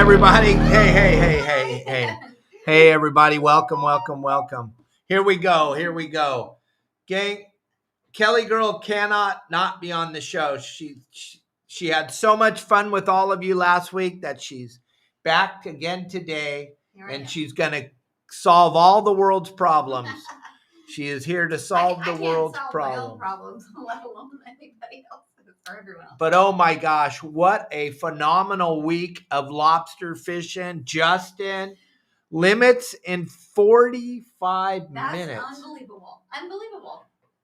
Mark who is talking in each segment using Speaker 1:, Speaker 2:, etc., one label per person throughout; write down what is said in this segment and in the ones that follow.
Speaker 1: everybody. Hey, everybody. Welcome. Here we go. Gang, Kelly Girl cannot not be on the show. She had so much fun with all of you last week that she's back again today, and she's going to solve all the world's problems. She is here to solve the world's problems.
Speaker 2: My own problems, let alone anybody else's or everyone else.
Speaker 1: But oh my gosh, what a phenomenal week of lobster fishing. Justin, limits in 45 minutes.
Speaker 2: That's unbelievable.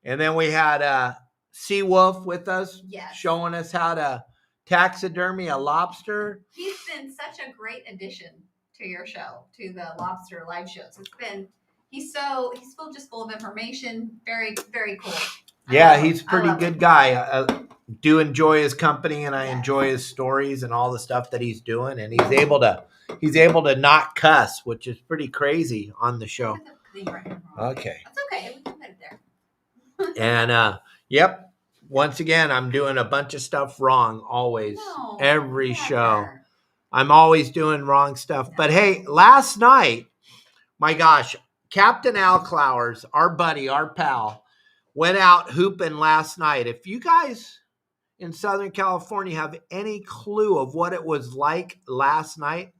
Speaker 1: And then we had Sea Wolf with us,
Speaker 2: yes,
Speaker 1: showing us how to taxidermy a lobster.
Speaker 2: He's been such a great addition to your show, to the lobster live shows. He's full of information. Very, very cool.
Speaker 1: Yeah, he's a pretty good guy. I do enjoy his company, and I enjoy his stories and all the stuff that he's doing. And he's able to not cuss, which is pretty crazy on the show. Okay.
Speaker 2: That's okay. We can put it there.
Speaker 1: And yep. Once again, I'm doing a bunch of stuff wrong always.
Speaker 2: No,
Speaker 1: every show. I'm always doing wrong stuff. No. But hey, last night, my gosh, Captain Al Clowers, our buddy, our pal, went out hooping last night. If you guys in Southern California have any clue of what it was like last night,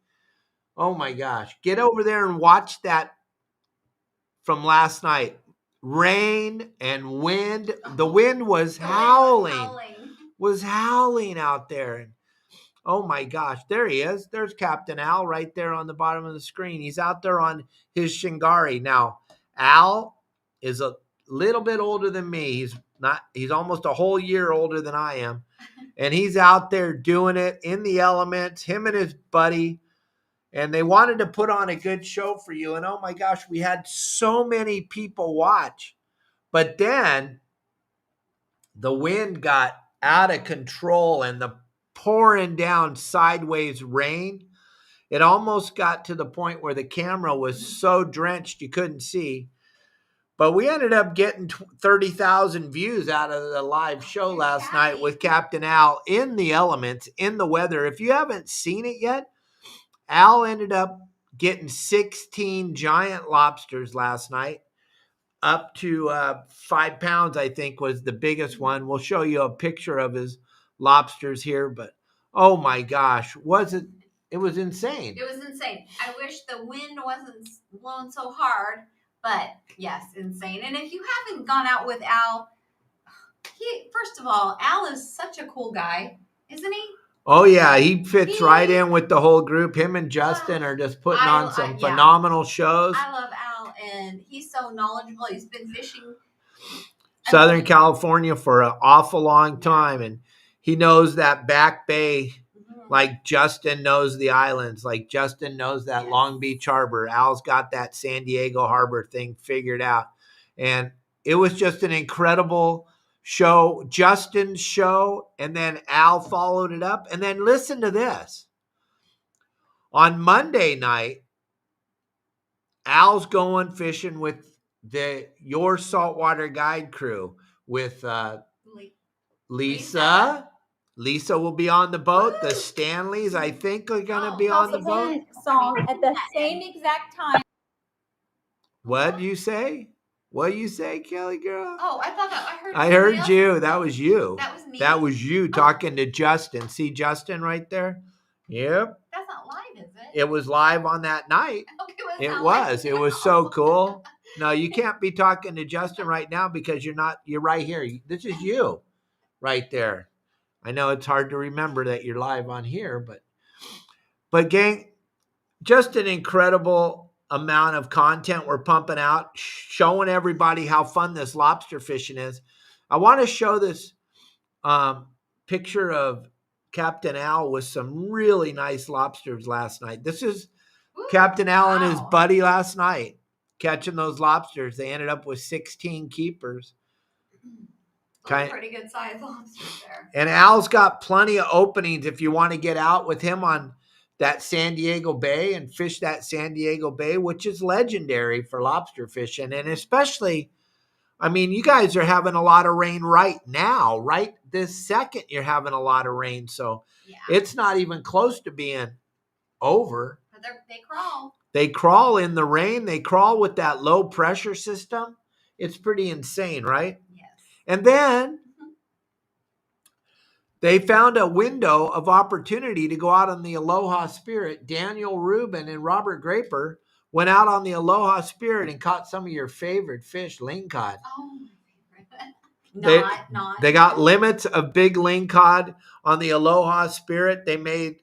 Speaker 1: oh my gosh, get over there and watch that from last night. Rain and wind. The wind was howling out there. And oh my gosh, there he is. There's Captain Al right there on the bottom of the screen. He's out there on his Shingari. Now, Al is a little bit older than me. He's almost a whole year older than I am. And he's out there doing it in the elements, him and his buddy. And they wanted to put on a good show for you. And oh my gosh, we had so many people watch. But then the wind got out of control and the pouring down sideways rain. It almost got to the point where the camera was so drenched you couldn't see. But we ended up getting 30,000 views out of the live show last night with Captain Al in the elements, in the weather. If you haven't seen it yet, Al ended up getting 16 giant lobsters last night, up to 5 pounds, I think, was the biggest one. We'll show you a picture of his lobsters here, but oh my gosh, it was insane.
Speaker 2: It was insane. I wish the wind wasn't blowing so hard, but yes, insane. And if you haven't gone out with Al, first of all, Al is such a cool guy, isn't he?
Speaker 1: Oh, yeah, he fits right in with the whole group. Him and Justin are just putting on some phenomenal shows.
Speaker 2: I love Al, and he's so knowledgeable. He's been fishing
Speaker 1: Southern California for an awful long time, and he knows that back bay like Justin knows the islands, like Justin knows that Long Beach Harbor. Al's got that San Diego Harbor thing figured out. And it was just an incredible show, Justin's show, and then Al followed it up. And then listen to this. On Monday night, Al's going fishing with the Your Saltwater Guide crew with Lisa. Lisa will be on the boat. The Stanleys, I think, are going to be on the boat.
Speaker 3: Song at the same exact time.
Speaker 1: What do you say? What do you say, Kelly girl?
Speaker 2: Oh, I thought that I heard.
Speaker 1: I heard you. That was you.
Speaker 2: That was me.
Speaker 1: That was you talking to Justin. See Justin right there? Yep.
Speaker 2: That's not live, is it?
Speaker 1: It was live on that night.
Speaker 2: Okay,
Speaker 1: it was. It was so cool. No, you can't be talking to Justin right now because you're right here. This is you right there. I know it's hard to remember that you're live on here, but gang, just an incredible amount of content we're pumping out, showing everybody how fun this lobster fishing is. I want to show this picture of Captain Al with some really nice lobsters last night. This is Captain Al and his buddy last night catching those lobsters. They ended up with 16 keepers.
Speaker 2: Pretty good size lobsters there.
Speaker 1: And Al's got plenty of openings if you want to get out with him on that San Diego Bay and fish that San Diego Bay, which is legendary for lobster fishing. And especially, I mean, you guys are having a lot of rain right now, right this second you're having a lot of rain. So it's not even close to being over.
Speaker 2: But they crawl.
Speaker 1: They crawl in the rain. They crawl with that low pressure system. It's pretty insane, right?
Speaker 2: Yes.
Speaker 1: And then they found a window of opportunity to go out on the Aloha Spirit. Daniel Rubin and Robert Graper went out on the Aloha Spirit and caught some of your favorite fish, lingcod.
Speaker 2: Oh, my favorite.
Speaker 1: They got limits of big lingcod on the Aloha Spirit. They made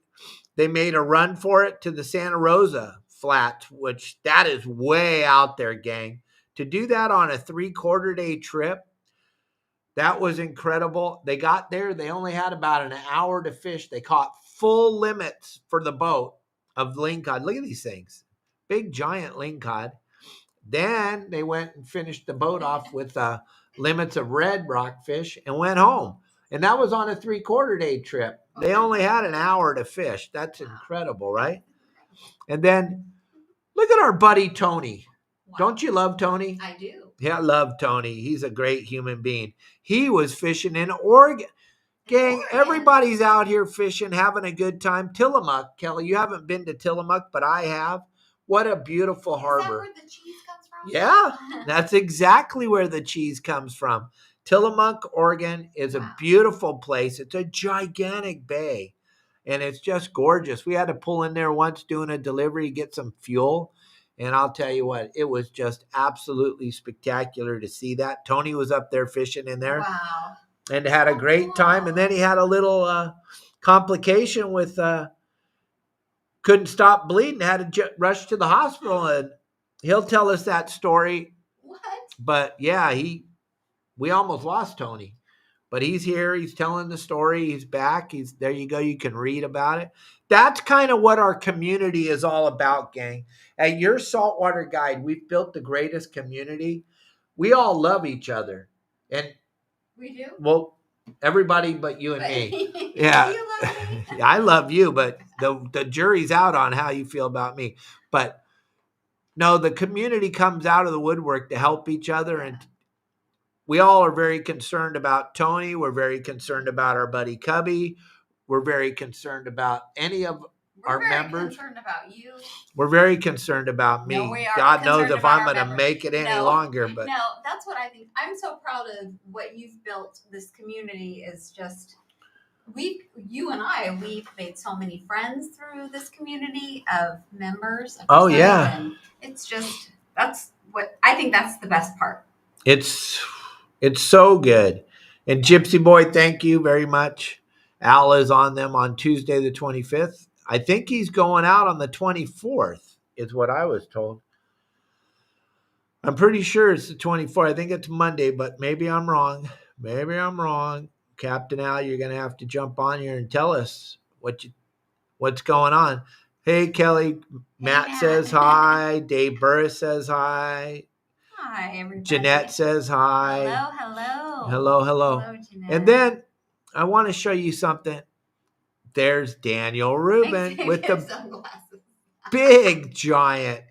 Speaker 1: a run for it to the Santa Rosa Flats, which that is way out there, gang. To do that on a 3/4 day trip, that was incredible. They got there. They only had about an hour to fish. They caught full limits for the boat of lingcod. Look at these things. Big, giant lingcod. Then they went and finished the boat off with limits of red rockfish and went home. And that was on a 3/4 day trip. They only had an hour to fish. That's incredible, right? And then look at our buddy Tony.
Speaker 2: Wow.
Speaker 1: Don't you love Tony?
Speaker 2: I do.
Speaker 1: Yeah, I love Tony. He's a great human being. He was fishing in Oregon. Gang, everybody's out here fishing, having a good time. Tillamook, Kelly, you haven't been to Tillamook, but I have. What a beautiful harbor.
Speaker 2: Is that where the cheese comes from?
Speaker 1: Yeah, that's exactly where the cheese comes from. Tillamook, Oregon is a beautiful place. It's a gigantic bay, and it's just gorgeous. We had to pull in there once doing a delivery, get some fuel, and I'll tell you what, it was just absolutely spectacular to see that. Tony was up there fishing in there.
Speaker 2: Wow.
Speaker 1: And had a great time. And then he had a little complication with couldn't stop bleeding, had to rush to the hospital. And he'll tell us that story.
Speaker 2: What?
Speaker 1: But yeah, we almost lost Tony. But he's here. He's telling the story. He's back. There you go. You can read about it. That's kind of what our community is all about, gang. At Your Saltwater Guide, we've built the greatest community. We all love each other. And
Speaker 2: we do?
Speaker 1: Well, everybody but you and me.
Speaker 2: Yeah. You love me?
Speaker 1: I love you, but the jury's out on how you feel about me. But no, the community comes out of the woodwork to help each other. And we all are very concerned about Tony. We're very concerned about our buddy Cubby. We're very concerned about any of our members.
Speaker 2: We're very concerned about you.
Speaker 1: We're very concerned about me.
Speaker 2: No, we are
Speaker 1: God knows if I'm going to
Speaker 2: members.
Speaker 1: make it any longer. But
Speaker 2: no, that's what I think. I'm so proud of what you've built. This community is just, you and we've made so many friends through this community of members.
Speaker 1: Oh, yeah.
Speaker 2: And it's just, that's what, I think that's the best part.
Speaker 1: It's so good. And Gypsy Boy, thank you very much. Al is on them on Tuesday the 25th. I think he's going out on the 24th is what I was told. I'm pretty sure it's the 24th. I think it's Monday, but maybe I'm wrong. Captain Al, you're going to have to jump on here and tell us what's going on. Hey, Kelly. Matt says hi. Dave Burris says hi.
Speaker 2: Hi, everybody.
Speaker 1: Jeanette says hi.
Speaker 2: Hello.
Speaker 1: Hello, Jeanette. And then I want to show you something. There's Daniel Rubin with the
Speaker 2: sunglasses.
Speaker 1: big giant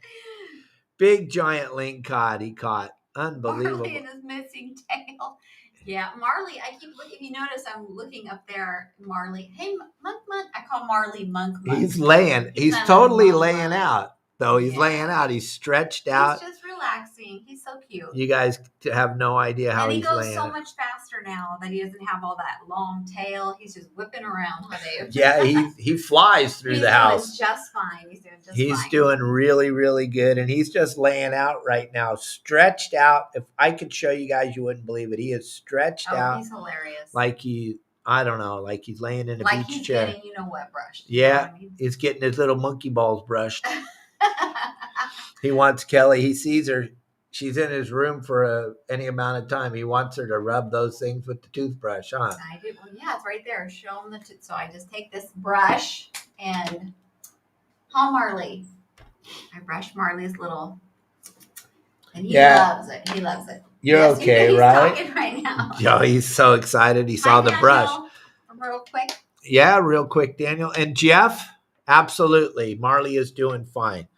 Speaker 1: lingcod he caught. Unbelievable.
Speaker 2: Marley and his missing tail. Yeah, Marley, I keep looking. If you notice, I'm looking up there. Marley. Hey, Monk. I call Marley Monk.
Speaker 1: He's laying. He's totally laying out. Though he's laying out. He's stretched out.
Speaker 2: He's just relaxing. He's so cute.
Speaker 1: You guys have no idea how he's laying.
Speaker 2: And he goes so much faster now that he doesn't have all that long tail. He's just whipping around, huh, Dave?
Speaker 1: Yeah, he flies through the house.
Speaker 2: He's doing just fine.
Speaker 1: He's doing really, really good. And he's just laying out right now, stretched out. If I could show you guys, you wouldn't believe it. He is stretched out.
Speaker 2: He's hilarious.
Speaker 1: Like I don't know, like he's laying in a beach chair.
Speaker 2: Like he's getting, what brushed.
Speaker 1: Yeah,
Speaker 2: you know what I mean?
Speaker 1: He's getting his little monkey balls brushed. He wants Kelly. He sees her. She's in his room for any amount of time. He wants her to rub those things with the toothbrush, huh?
Speaker 2: I do. Well, yeah, it's right there. Show him so I just take this brush and Marley. I brush Marley's little, and he loves it. He loves it.
Speaker 1: You're okay,
Speaker 2: he's
Speaker 1: right?
Speaker 2: Talking right now.
Speaker 1: Yo, he's so excited. He saw the brush.
Speaker 2: Real quick.
Speaker 1: Yeah, real quick, Daniel. And Jeff, absolutely. Marley is doing fine.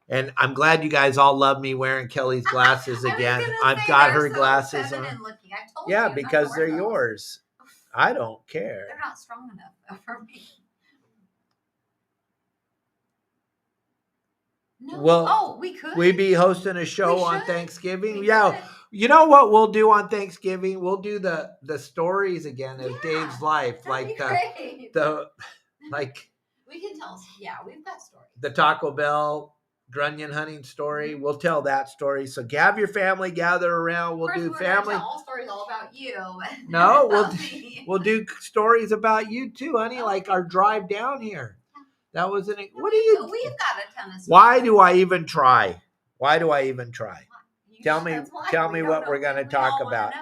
Speaker 1: And I'm glad you guys all love me wearing Kelly's glasses again. I've got her glasses on. Yeah, because they're yours. I don't care.
Speaker 2: They're not strong enough for me. No.
Speaker 1: Well,
Speaker 2: we could.
Speaker 1: we be hosting a show
Speaker 2: We
Speaker 1: on
Speaker 2: should.
Speaker 1: Thanksgiving.
Speaker 2: We
Speaker 1: Yeah.
Speaker 2: could.
Speaker 1: You know what we'll do on Thanksgiving? We'll do the stories again of
Speaker 2: Yeah,
Speaker 1: Dave's life.
Speaker 2: That'd be great.
Speaker 1: Like
Speaker 2: we can tell. Yeah, we've got stories.
Speaker 1: The Taco Bell grunion hunting story. We'll tell that story. So have your family gather around. We'll do family.
Speaker 2: Tell all stories all about you.
Speaker 1: No, we'll do stories about you too, honey. Like our drive down here. That was an. What do you?
Speaker 2: We've got a ton of stories.
Speaker 1: Why do I even try? Why do I even try? Tell me what we're going to talk about.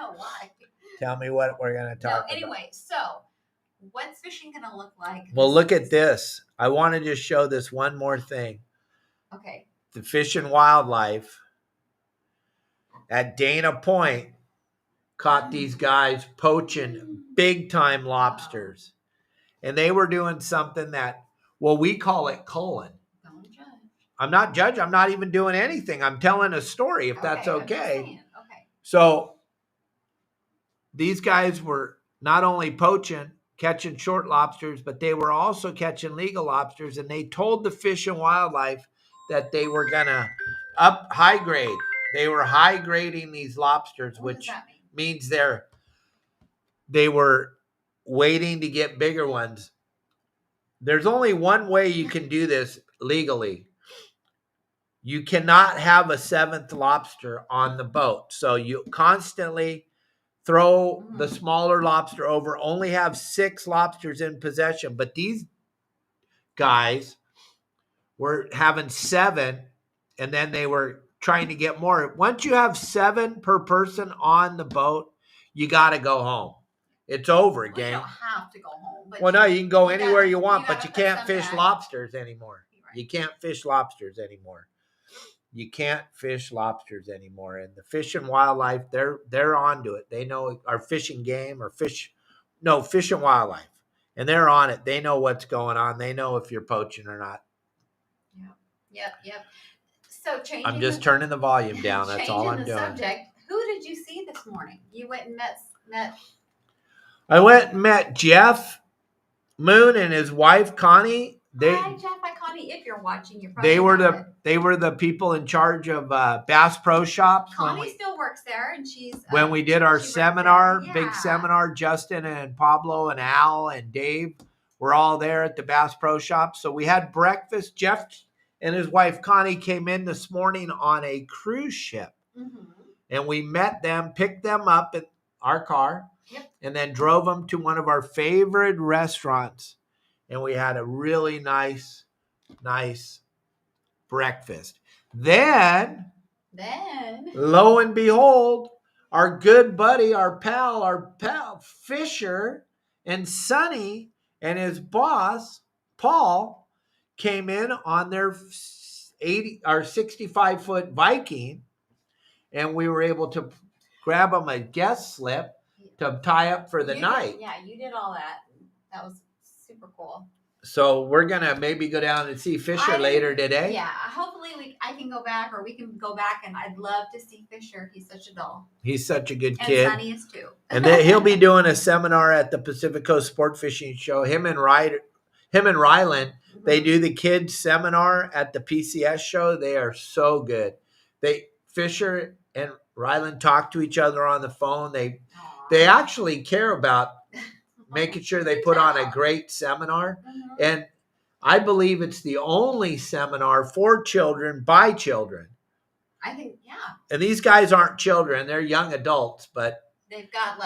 Speaker 1: Tell me what we're going to talk about.
Speaker 2: Anyway, so what's fishing going to look like?
Speaker 1: Well, look at this. I want to just show this one more thing.
Speaker 2: Okay.
Speaker 1: The Fish and Wildlife at Dana Point caught these guys poaching big time lobsters. And they were doing something that, well, we call it culling.
Speaker 2: Don't judge.
Speaker 1: I'm not judging. I'm not even doing anything. I'm telling a story, if that's okay.
Speaker 2: Okay.
Speaker 1: So these guys were not only poaching, catching short lobsters, but they were also catching legal lobsters. And they told the Fish and Wildlife that they were going to high grade. They were high grading these lobsters, which means they were waiting to get bigger ones. There's only one way you can do this legally. You cannot have a seventh lobster on the boat. So you constantly throw the smaller lobster over, only have 6 lobsters in possession. But these guys were having 7, and then they were trying to get more. Once you have 7 per person on the boat, you got to go home. It's over, gang.
Speaker 2: You don't have to go home. But
Speaker 1: well, no, you can go anywhere you want, but you can't fish lobsters anymore. Right. You can't fish lobsters anymore. You can't fish lobsters anymore. And the Fish and Wildlife, they're onto it. They know our fishing game or Fish and Wildlife. And they're on it. They know what's going on. They know if you're poaching or not.
Speaker 2: Yep. So
Speaker 1: I'm just turning the volume down. That's all I'm doing.
Speaker 2: Subject. Who did you see this morning? You went and met.
Speaker 1: I went and met Jeff Moon and his wife Connie.
Speaker 2: Hi, Jeff. Hi, Connie. If you're watching, you're probably
Speaker 1: they were the people in charge of Bass Pro Shops.
Speaker 2: Connie still works there, and she's
Speaker 1: when we did our seminar, big seminar. Justin and Pablo and Al and Dave were all there at the Bass Pro Shop. So we had breakfast. Jeff and his wife Connie came in this morning on a cruise ship, and we met them, picked them up in our car, and then drove them to one of our favorite restaurants. And we had a really nice breakfast. Then, lo and behold, our good buddy, our pal, Fisher and Sonny and his boss, Paul, came in on their 65-foot Viking, and we were able to grab them a guest slip to tie up for the night.
Speaker 2: You did all that. That was super cool.
Speaker 1: So we're gonna maybe go down and see Fisher later today.
Speaker 2: Yeah, hopefully I can go back, or we can go back, and I'd love to see Fisher. He's such a doll.
Speaker 1: He's such a good kid.
Speaker 2: And Sonny is too.
Speaker 1: And then he'll be doing a seminar at the Pacific Coast Sport Fishing Show. Him and Ryland, they do the kids seminar at the PCS show. They are so good. Fisher and Ryland talk to each other on the phone. They actually care about making sure they put on a great seminar. And I believe it's the only seminar for children by children.
Speaker 2: I think,
Speaker 1: And these guys aren't children. They're young adults, but
Speaker 2: they've got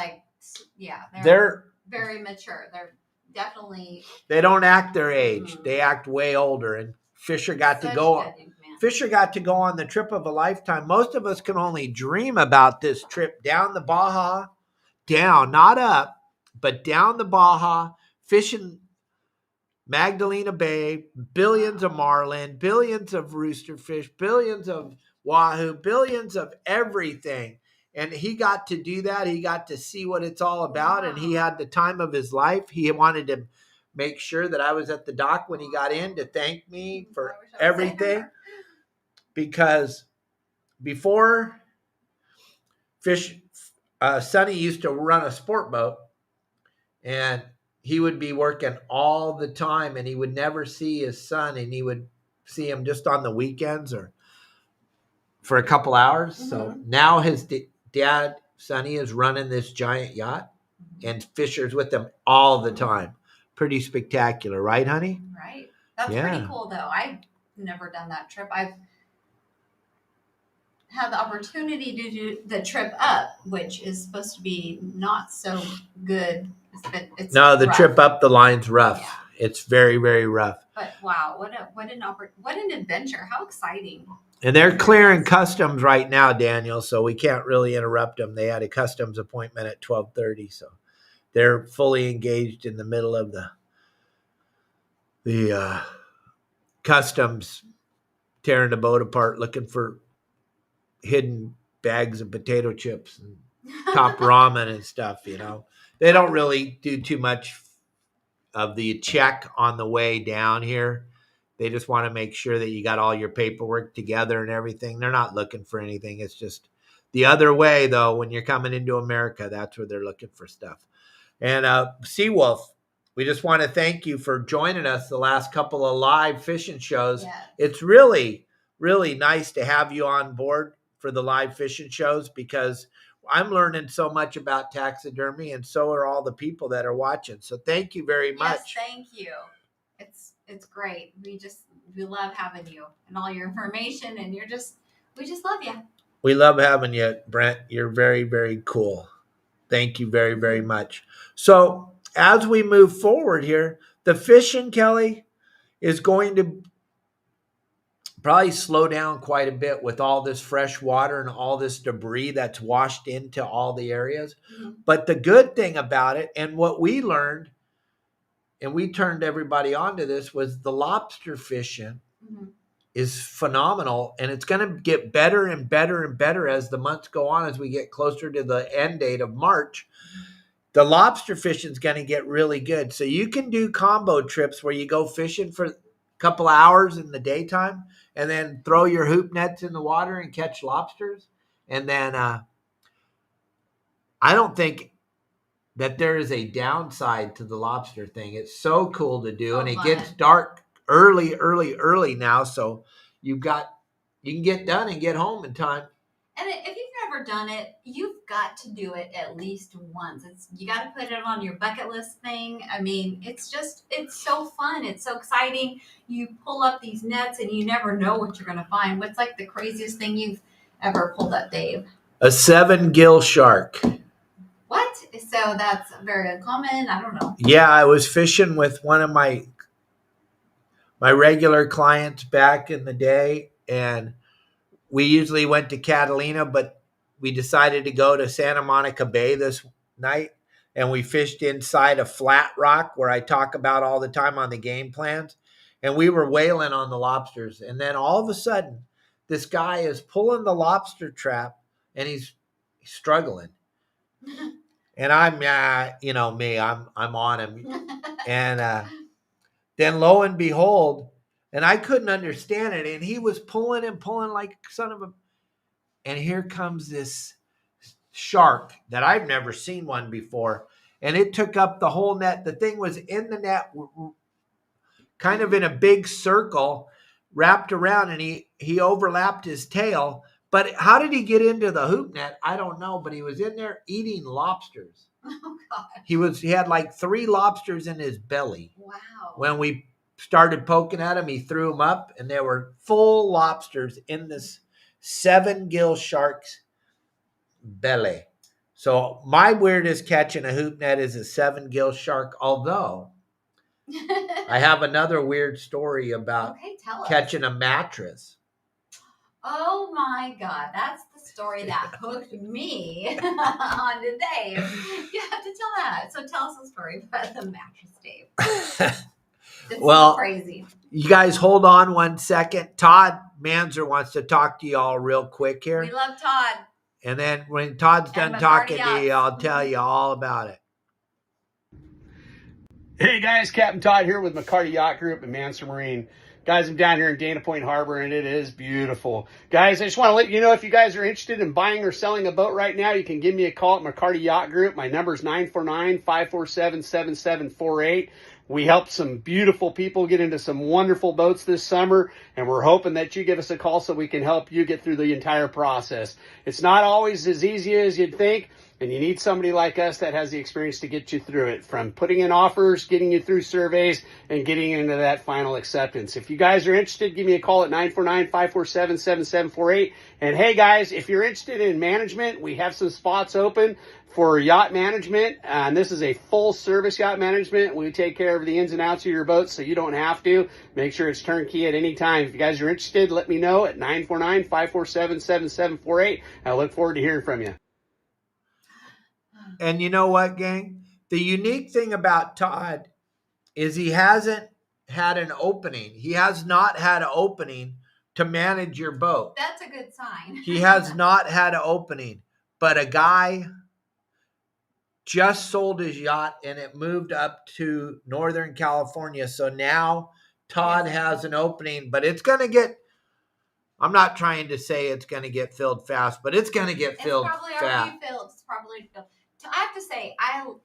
Speaker 1: they're
Speaker 2: very mature. They're definitely.
Speaker 1: They don't act their age. They act way older. And Fisher got to go on the trip of a lifetime. Most of us can only dream about this trip down the Baja, not up, but down the Baja, fishing Magdalena Bay, billions of marlin, billions of rooster fish, billions of wahoo, billions of everything. And he got to do that. He got to see what it's all about. And he had the time of his life. He wanted to make sure that I was at the dock when he got in to thank me for everything. Because before Sonny used to run a sport boat, and he would be working all the time, and he would never see his son, and he would see him just on the weekends or for a couple hours. So now his dad, Sonny, is running this giant yacht and fishers with them all the time. Pretty spectacular, right, honey?
Speaker 2: Right. That's pretty cool, though. I've never done that trip. I've had the opportunity to do the trip up, which is supposed to be not so good. It's
Speaker 1: the
Speaker 2: rough.
Speaker 1: trip up the line's rough.
Speaker 2: Yeah.
Speaker 1: It's very, very rough.
Speaker 2: But wow, what an adventure! How exciting!
Speaker 1: And they're clearing customs right now, Daniel, so we can't really interrupt them. They had a customs appointment at 12:30, so they're fully engaged in the middle of the customs, tearing the boat apart, looking for hidden bags of potato chips and top ramen and stuff, you know. They don't really do too much of the check on the way down here. They just want to make sure that you got all your paperwork together and everything. They're not looking for anything. It's just the other way, though. When you're coming into America, that's where they're looking for stuff. And Seawolf, we just want to thank you for joining us the last couple of live fishing shows.
Speaker 2: Yes.
Speaker 1: It's really, really nice to have you on board for the live fishing shows, because I'm learning so much about taxidermy, and so are all the people that are watching. So thank you very much.
Speaker 2: Yes, thank you. It's great. We love having you and all your information, and we just love you.
Speaker 1: We love having you, Brent. You're very, very cool. Thank you very, very much. So as we move forward here, the fishing, Kelly, is going to probably slow down quite a bit with all this fresh water and all this debris that's washed into all the areas. But the good thing about it, and what we learned, and we turned everybody onto this, was the lobster fishing is phenomenal, and it's going to get better and better and better as the months go on. As we get closer to the end date of March, the lobster fishing is going to get really good. So you can do combo trips where you go fishing for a couple hours in the daytime and then throw your hoop nets in the water and catch lobsters. And then I don't think that there is a downside to the lobster thing. It's so cool to do. And it gets dark early now. So you can get done and get home in time.
Speaker 2: And if you've never done it, you've got to do it at least once. You got to put it on your bucket list thing. I mean, it's so fun. It's so exciting. You pull up these nets and you never know what you're going to find. What's like the craziest thing you've ever pulled up, Dave?
Speaker 1: A 7-gill shark.
Speaker 2: What? So that's very uncommon. I don't know.
Speaker 1: Yeah, I was fishing with one of my regular clients back in the day, and we usually went to Catalina, but we decided to go to Santa Monica Bay this night, and we fished inside a flat rock where I talk about all the time on the game plans, and we were whaling on the lobsters. And then all of a sudden, this guy is pulling the lobster trap, and he's struggling. And I'm, I'm on him. And then lo and behold, and I couldn't understand it, and he was pulling and pulling like son of a, and here comes this shark that I've never seen one before, and it took up the whole net. The thing was in the net, kind of in a big circle, wrapped around, and he overlapped his tail. But how did he get into the hoop net? I don't know, but he was in there eating lobsters.
Speaker 2: Oh, God.
Speaker 1: He had like 3 lobsters in his belly.
Speaker 2: Wow.
Speaker 1: When we started poking at him, he threw them up, and there were full lobsters in this 7-gill shark's belly. So my weirdest catch in a hoop net is a 7-gill shark, although I have another weird story about catching a mattress.
Speaker 2: Oh my God, that's the story that hooked me on today. You have to tell that. So tell us a story about the mattress, Dave. It's so crazy. You
Speaker 1: guys hold on one second. Todd Manzer wants to talk to you all real quick here.
Speaker 2: We love Todd.
Speaker 1: And then when Todd's done talking to you, I'll tell you all about it.
Speaker 4: Hey guys, Captain Todd here with McCarty Yacht Group and Manson Marine. Guys, I'm down here in Dana Point Harbor, and it is beautiful. Guys, I just want to let you know, if you guys are interested in buying or selling a boat right now, you can give me a call at McCarty Yacht Group. My number is 949-547-7748. We helped some beautiful people get into some wonderful boats this summer, and we're hoping that you give us a call so we can help you get through the entire process. It's not always as easy as you'd think, and you need somebody like us that has the experience to get you through it, from putting in offers, getting you through surveys, and getting into that final acceptance. If you guys are interested, give me a call at 949-547-7748. And hey guys, if you're interested in management, we have some spots open for yacht management, and this is a full service yacht management. We take care of the ins and outs of your boat so you don't have to. Make sure it's turnkey at any time. If you guys are interested, let me know at 949-547-7748. I look forward to hearing from you.
Speaker 1: And you know what, gang? The unique thing about Todd is he hasn't had an opening. He has not had an opening to manage your boat.
Speaker 2: That's a good sign.
Speaker 1: He has not had an opening, but a guy just sold his yacht and it moved up to Northern California. So now Todd has an opening, but it's going to get, I'm not trying to say it's going to get filled fast, but it's going to get filled
Speaker 2: It's probably
Speaker 1: fast.
Speaker 2: already filled. It's probably filled. I have to say, I love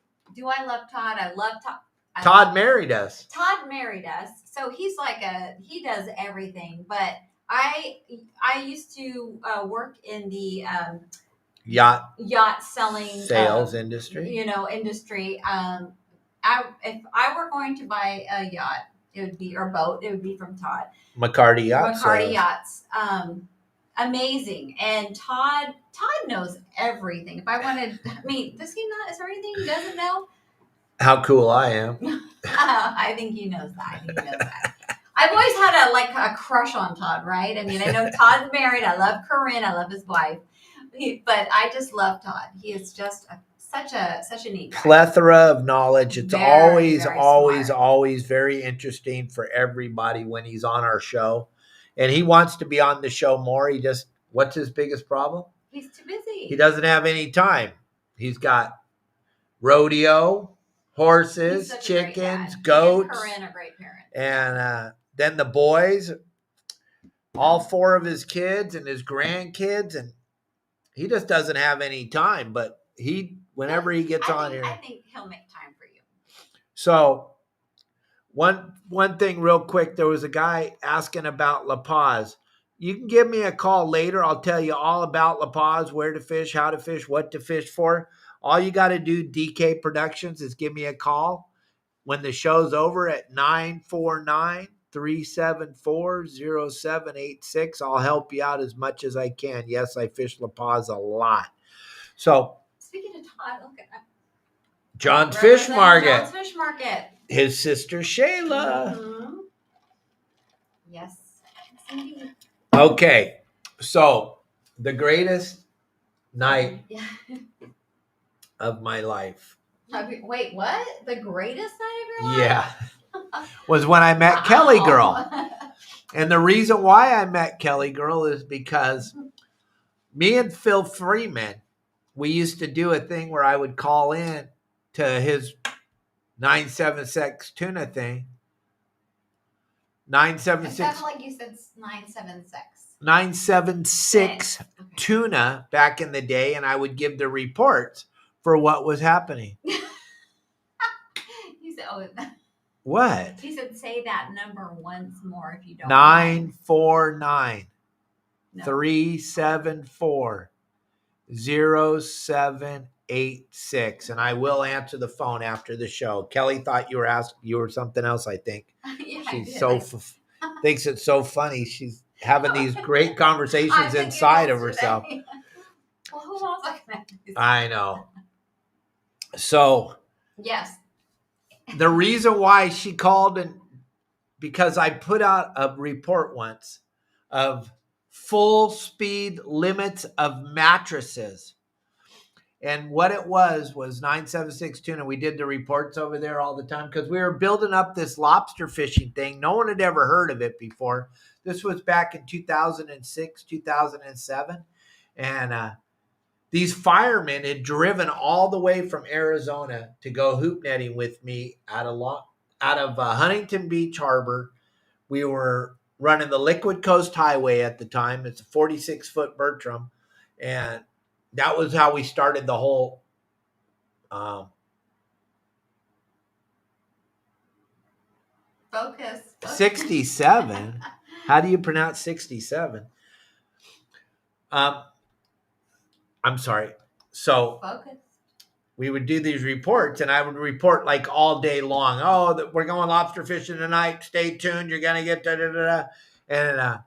Speaker 2: Todd. I love Todd.
Speaker 1: Todd married us.
Speaker 2: Todd married us. So he's he does everything. But I used to work in the yacht selling
Speaker 1: sales industry.
Speaker 2: Industry. If I were going to buy a yacht, it would be, or boat, it would be from Todd.
Speaker 1: McCarty Yachts.
Speaker 2: McCarty Yachts. Amazing. And Todd knows everything. If I wanted, does he not? Is there anything he doesn't know?
Speaker 1: How cool I am.
Speaker 2: I think he knows that. I've always had a crush on Todd, right? I know Todd's married. I love Corinne. I love his wife. But I just love Todd. He is just such a neat guy. Plethora
Speaker 1: of knowledge. It's always very interesting for everybody when he's on our show. And he wants to be on the show more. What's his biggest problem?
Speaker 2: He's too busy.
Speaker 1: He doesn't have any time. He's got rodeo, horses, chickens, goats.
Speaker 2: Corinne, a great parent.
Speaker 1: And then the boys, all 4 of his kids and his grandkids, and he just doesn't have any time. But whenever he gets on here,
Speaker 2: I think he'll make time for you.
Speaker 1: So one thing real quick, there was a guy asking about La Paz. You can give me a call later. I'll tell you all about La Paz, where to fish, how to fish, what to fish for. All you got to do, DK Productions, is give me a call when the show's over at 949-374-0786. I'll help you out as much as I can. Yes, I fish La Paz a lot. So,
Speaker 2: speaking of Todd, look at
Speaker 1: John's Fish Market.
Speaker 2: John's Fish Market.
Speaker 1: His sister Shayla.
Speaker 2: Mm-hmm. Yes, indeed.
Speaker 1: Okay, so the greatest night of my life.
Speaker 2: Wait, what? The greatest night of your life?
Speaker 1: Yeah. Was when I met Kelly Girl. And the reason why I met Kelly Girl is because me and Phil Freeman, we used to do a thing where I would call in to his 976 tuna thing. 976.
Speaker 2: It sounded like you said 976.
Speaker 1: 976 tuna back in the day, and I would give the reports for what was happening.
Speaker 2: He said,
Speaker 1: what?
Speaker 2: He said, say that number once more if you don't.
Speaker 1: 949-374-0786, and I will answer the phone after the show. Kelly thought you were something else. I think she's thinks it's so funny. She's having these great conversations inside of herself.
Speaker 2: Well, who else
Speaker 1: I know. So
Speaker 2: yes,
Speaker 1: the reason why she called because I put out a report once of full speed limits of mattresses. And what it was 976 tuna. We did the reports over there all the time because we were building up this lobster fishing thing. No one had ever heard of it before. This was back in 2006, 2007. And these firemen had driven all the way from Arizona to go hoop netting with me out of Huntington Beach Harbor. We were running the Liquid Coast Highway at the time. It's a 46-foot Bertram. And that was how we started the whole
Speaker 2: Focus.
Speaker 1: 67. How do you pronounce 67? I'm sorry. So
Speaker 2: Focus.
Speaker 1: we would do these reports, and I would report like all day long. Oh, we're going lobster fishing tonight. Stay tuned. You're gonna get da da da da. And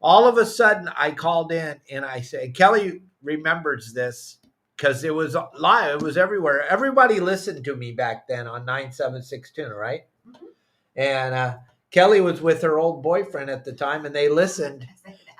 Speaker 1: all of a sudden, I called in and I said, Kelly remembers this because it was live. It was everywhere. Everybody listened to me back then on 976 tuna, right?
Speaker 2: Mm-hmm.
Speaker 1: And Kelly was with her old boyfriend at the time, and they listened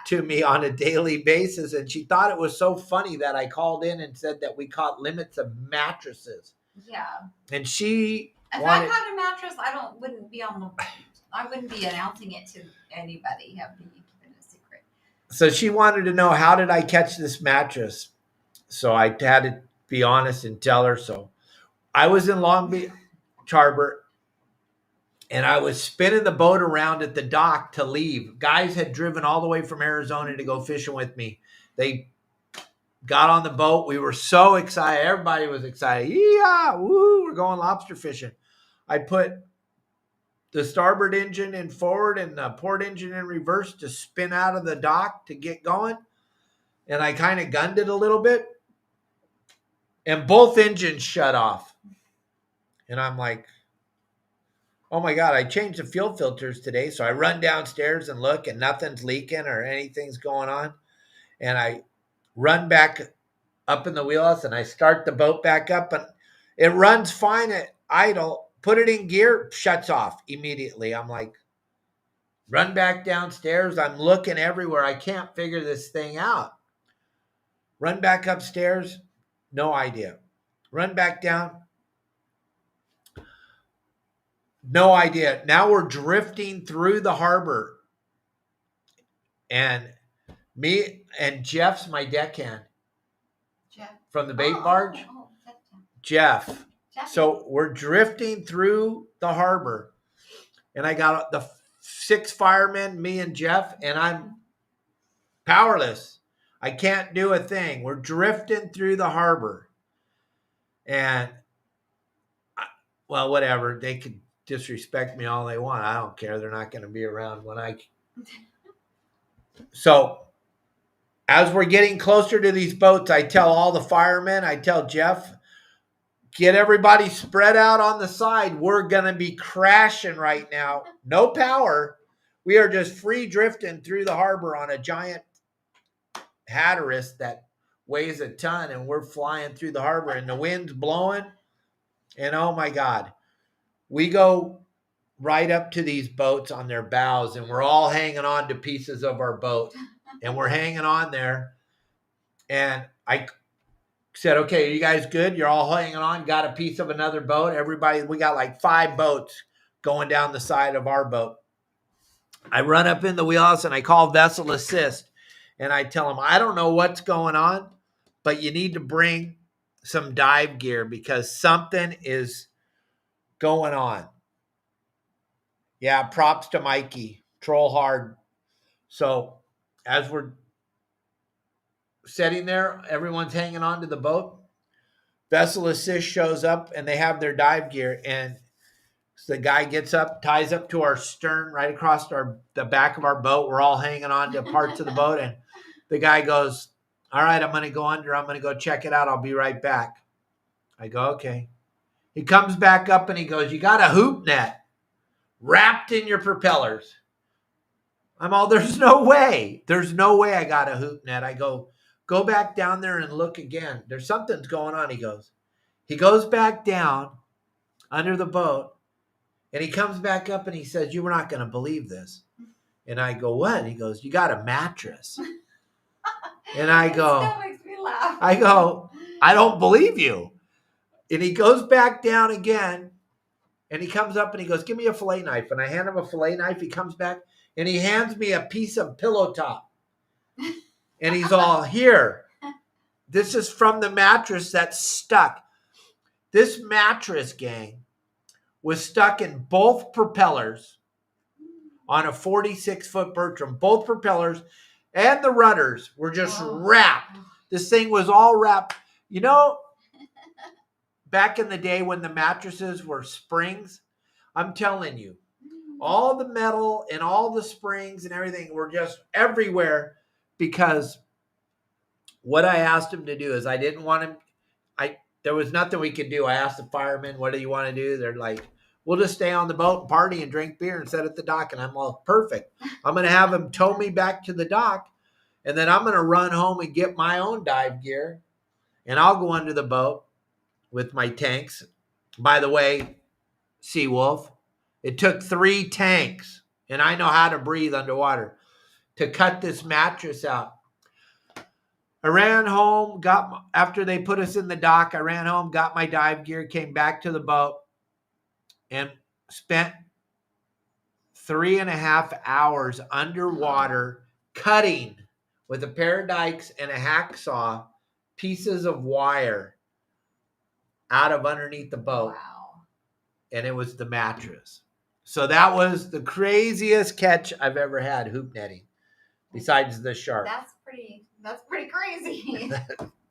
Speaker 1: to me on a daily basis. And she thought it was so funny that I called in and said that we caught limits of mattresses.
Speaker 2: Yeah.
Speaker 1: And she
Speaker 2: if
Speaker 1: wanted,
Speaker 2: I caught a mattress, I wouldn't be announcing it to anybody. I'd be keeping it a secret.
Speaker 1: So she wanted to know, how did I catch this mattress? So I had to be honest and tell her. So I was in Long Beach Harbor, and I was spinning the boat around at the dock to leave. Guys had driven all the way from Arizona to go fishing with me. They got on the boat. We were so excited. Everybody was excited. Yeah, woo, we're going lobster fishing. I put the starboard engine in forward and the port engine in reverse to spin out of the dock to get going. And I kind of gunned it a little bit. And both engines shut off. And I'm like, oh my God, I changed the fuel filters today. So I run downstairs and look, and nothing's leaking or anything's going on. And I run back up in the wheelhouse and I start the boat back up, and it runs fine at idle. Put it in gear, shuts off immediately. I'm like, run back downstairs. I'm looking everywhere. I can't figure this thing out. Run back upstairs. No idea. Run back down. No idea. Now we're drifting through the harbor. And me and Jeff's my deckhand.
Speaker 2: Jeff.
Speaker 1: From the bait barge. Jeff. So we're drifting through the harbor. And I got the 6 firemen, me and Jeff, and I'm powerless. I can't do a thing. We're drifting through the harbor. And, well, whatever. They could disrespect me all they want. I don't care. They're not going to be around when I... So as we're getting closer to these boats, I tell all the firemen, I tell Jeff, get everybody spread out on the side. We're going to be crashing right now. No power. We are just free drifting through the harbor on a giant Hatteras that weighs a ton, and we're flying through the harbor, and the wind's blowing. And oh my God, we go right up to these boats on their bows, and we're all hanging on to pieces of our boat, and we're hanging on there. And I said, okay, are you guys good? You're all hanging on, got a piece of another boat. Everybody, we got like 5 boats going down the side of our boat. I run up in the wheelhouse and I call vessel assist, and I tell them, I don't know what's going on, but you need to bring some dive gear because something is going on. Yeah, props to Mikey. Troll hard. So as we're sitting there, everyone's hanging on to the boat. Vessel assist shows up, and they have their dive gear. And so the guy gets up, ties up to our stern, right across the back of our boat. We're all hanging on to parts of the boat. And the guy goes, all right, I'm going to go under. I'm going to go check it out. I'll be right back. I go, okay. He comes back up and he goes, you got a hoop net wrapped in your propellers. I'm all, there's no way. There's no way I got a hoop net. I go back down there and look again. There's something's going on. He goes back down under the boat, and he comes back up and he says, you were not going to believe this. And I go, what? He goes, you got a mattress. And I go,
Speaker 2: It still makes me laugh.
Speaker 1: I go, I don't believe you. And he goes back down again, and he comes up and he goes, give me a fillet knife. And I hand him a fillet knife. He comes back and he hands me a piece of pillow top. And he's all, here. This is from the mattress that's stuck. This mattress, gang, was stuck in both propellers on a 46-foot Bertram. Both propellers and the rudders were just wrapped. This thing was all wrapped. You know, back in the day when the mattresses were springs, I'm telling you, All the metal and all the springs and everything were just everywhere because what I asked him to do is I didn't want him. There was nothing we could do. I asked the firemen, what do you want to do? They're like, we'll just stay on the boat and party and drink beer and sit at the dock. And I'm all, perfect. I'm going to have him tow me back to the dock. And then I'm going to run home and get my own dive gear. And I'll go under the boat with my tanks. By the way, Seawolf, it took 3 tanks, and I know how to breathe underwater, to cut this mattress out. I ran home, after they put us in the dock, I ran home, got my dive gear, came back to the boat, and spent 3.5 hours underwater cutting with a pair of dikes and a hacksaw pieces of wire out of underneath the boat.
Speaker 2: Wow.
Speaker 1: And it was the mattress. So that was the craziest catch I've ever had hoop netting, besides the shark.
Speaker 2: That's pretty crazy.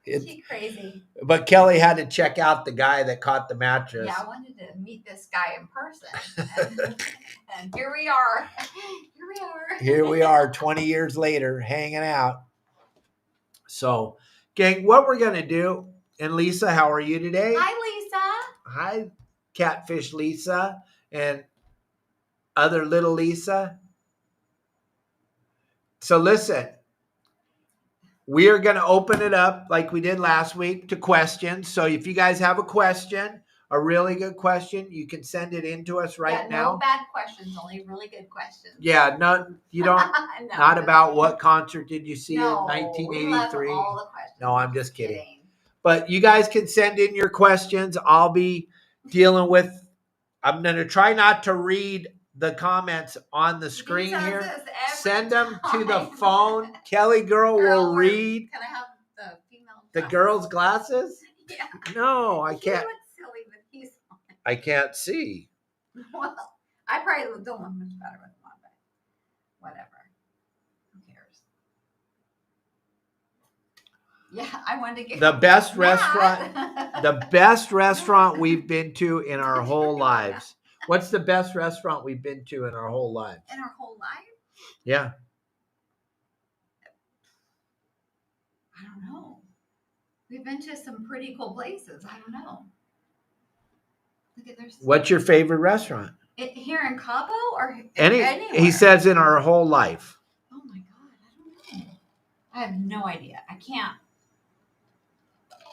Speaker 2: Pretty crazy.
Speaker 1: But Kelly had to check out the guy that caught the mattress.
Speaker 2: Yeah, I wanted to meet this guy in person. And here we are.
Speaker 1: Here we are 20 years later hanging out. So, gang, what we're going to do, and Lisa, how are you today?
Speaker 2: Hi, Lisa.
Speaker 1: Hi, Catfish Lisa and other little Lisa. So listen, we are going to open it up like we did last week to questions. So if you guys have a question, a really good question, you can send it in to us right now.
Speaker 2: No bad questions, only really good questions.
Speaker 1: Yeah, no, you don't.
Speaker 2: No,
Speaker 1: not about what concert did you see in
Speaker 2: we
Speaker 1: 1983.
Speaker 2: love all the questions.
Speaker 1: No, I'm just kidding. But you guys can send in your questions. I'll be dealing with. I'm going to try not to read the comments on the screen here. Send them to the phone. Kelly girl will read.
Speaker 2: Can I have the female?
Speaker 1: The girl's glasses?
Speaker 2: Yeah.
Speaker 1: No, I can't.
Speaker 2: He looks silly with these on.
Speaker 1: I can't see.
Speaker 2: Well, I probably don't look much better with them on, but whatever. Who cares? Yeah, I wanted to get
Speaker 1: The best restaurant.
Speaker 2: Matt.
Speaker 1: The best restaurant we've been to in our whole lives. What's the best restaurant we've been to in our whole lives?
Speaker 2: In our whole life?
Speaker 1: Yeah.
Speaker 2: I don't know. We've been to some pretty cool places. I don't know. Look at there's.
Speaker 1: What's your favorite restaurant?
Speaker 2: Here in Cabo or
Speaker 1: Anywhere.
Speaker 2: anywhere?
Speaker 1: He says in our whole life.
Speaker 2: Oh my God, I don't know. I have no idea. I can't.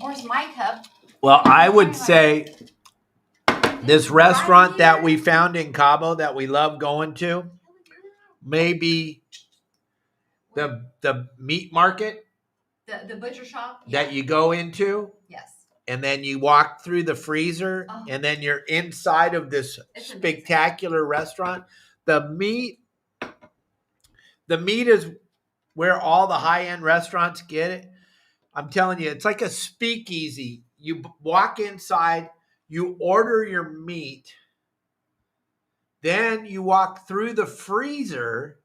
Speaker 2: Where's my cup?
Speaker 1: Well, I would say this restaurant that we found in Cabo that we love going to, maybe the meat market
Speaker 2: The butcher shop?
Speaker 1: that you go into,
Speaker 2: Yes.
Speaker 1: and then you walk through the freezer, and then you're inside of this spectacular restaurant. The meat is where all the high-end restaurants get it. I'm telling you, it's like a speakeasy. You walk inside, you order your meat, then you walk through the freezer,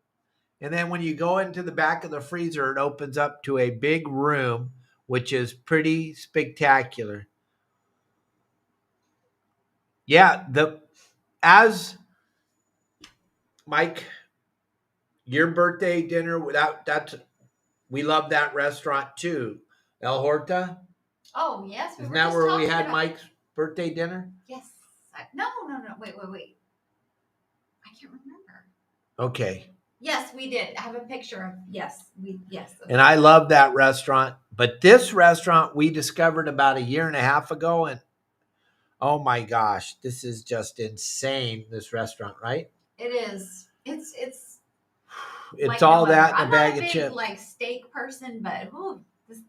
Speaker 1: and then when you go into the back of the freezer, it opens up to a big room, which is pretty spectacular. Yeah, as Mike, your birthday dinner, we love that restaurant too. El Horta.
Speaker 2: Oh, yes.
Speaker 1: Isn't that where we had Mike's birthday dinner?
Speaker 2: Yes. No. Wait. I can't remember.
Speaker 1: Okay.
Speaker 2: Yes, we did. I have a picture of, yes.
Speaker 1: And I love that restaurant. But this restaurant we discovered about 1.5 years ago. And oh my gosh, this is just insane, this restaurant, right?
Speaker 2: It is. It's
Speaker 1: like all no that in a bag of chips.
Speaker 2: I'm not a big like steak person, but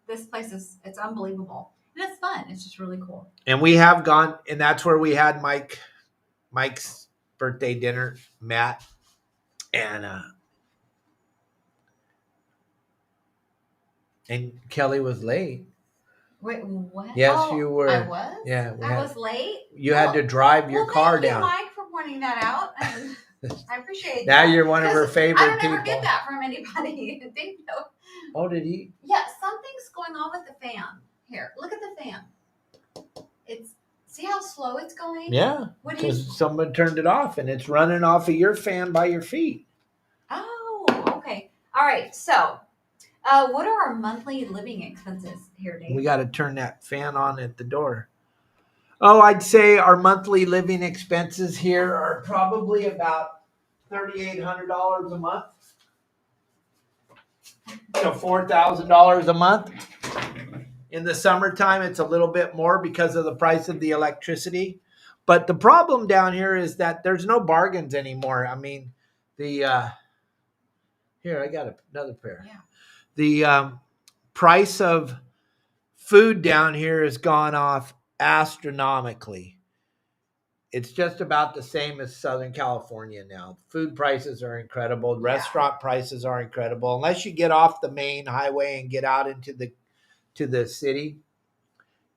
Speaker 2: this place it's unbelievable. And it's fun. It's just really cool. And
Speaker 1: we have gone, and that's where we had Mike's birthday dinner, Matt. And Kelly was late.
Speaker 2: Wait, what?
Speaker 1: Yes, you were.
Speaker 2: I was?
Speaker 1: Yeah.
Speaker 2: I was late?
Speaker 1: You had to drive your car down.
Speaker 2: Thank you, Mike, for pointing that out. I appreciate
Speaker 1: now
Speaker 2: that.
Speaker 1: Now you're one of her favorite people.
Speaker 2: I don't ever get that from anybody. They know.
Speaker 1: Oh, did he?
Speaker 2: Yeah, something's going on with the fan. Here, look at the fan. See how slow it's going?
Speaker 1: Yeah,
Speaker 2: What do you?
Speaker 1: because someone turned it off and it's running off of your fan by your feet.
Speaker 2: Oh, okay. All right. So, what are our monthly living expenses here, Dave?
Speaker 1: We got to turn that fan on at the door. Oh, I'd say our monthly living expenses here are probably about $3,800 a month. $4,000 a month. In the summertime, it's a little bit more because of the price of the electricity. But the problem down here is that there's no bargains anymore. I mean, here, I got another pair.
Speaker 2: Yeah.
Speaker 1: The price of food down here has gone off astronomically. It's just about the same as Southern California now. Food prices are incredible.
Speaker 2: Yeah.
Speaker 1: Restaurant prices are incredible. Unless you get off the main highway and get out into the city,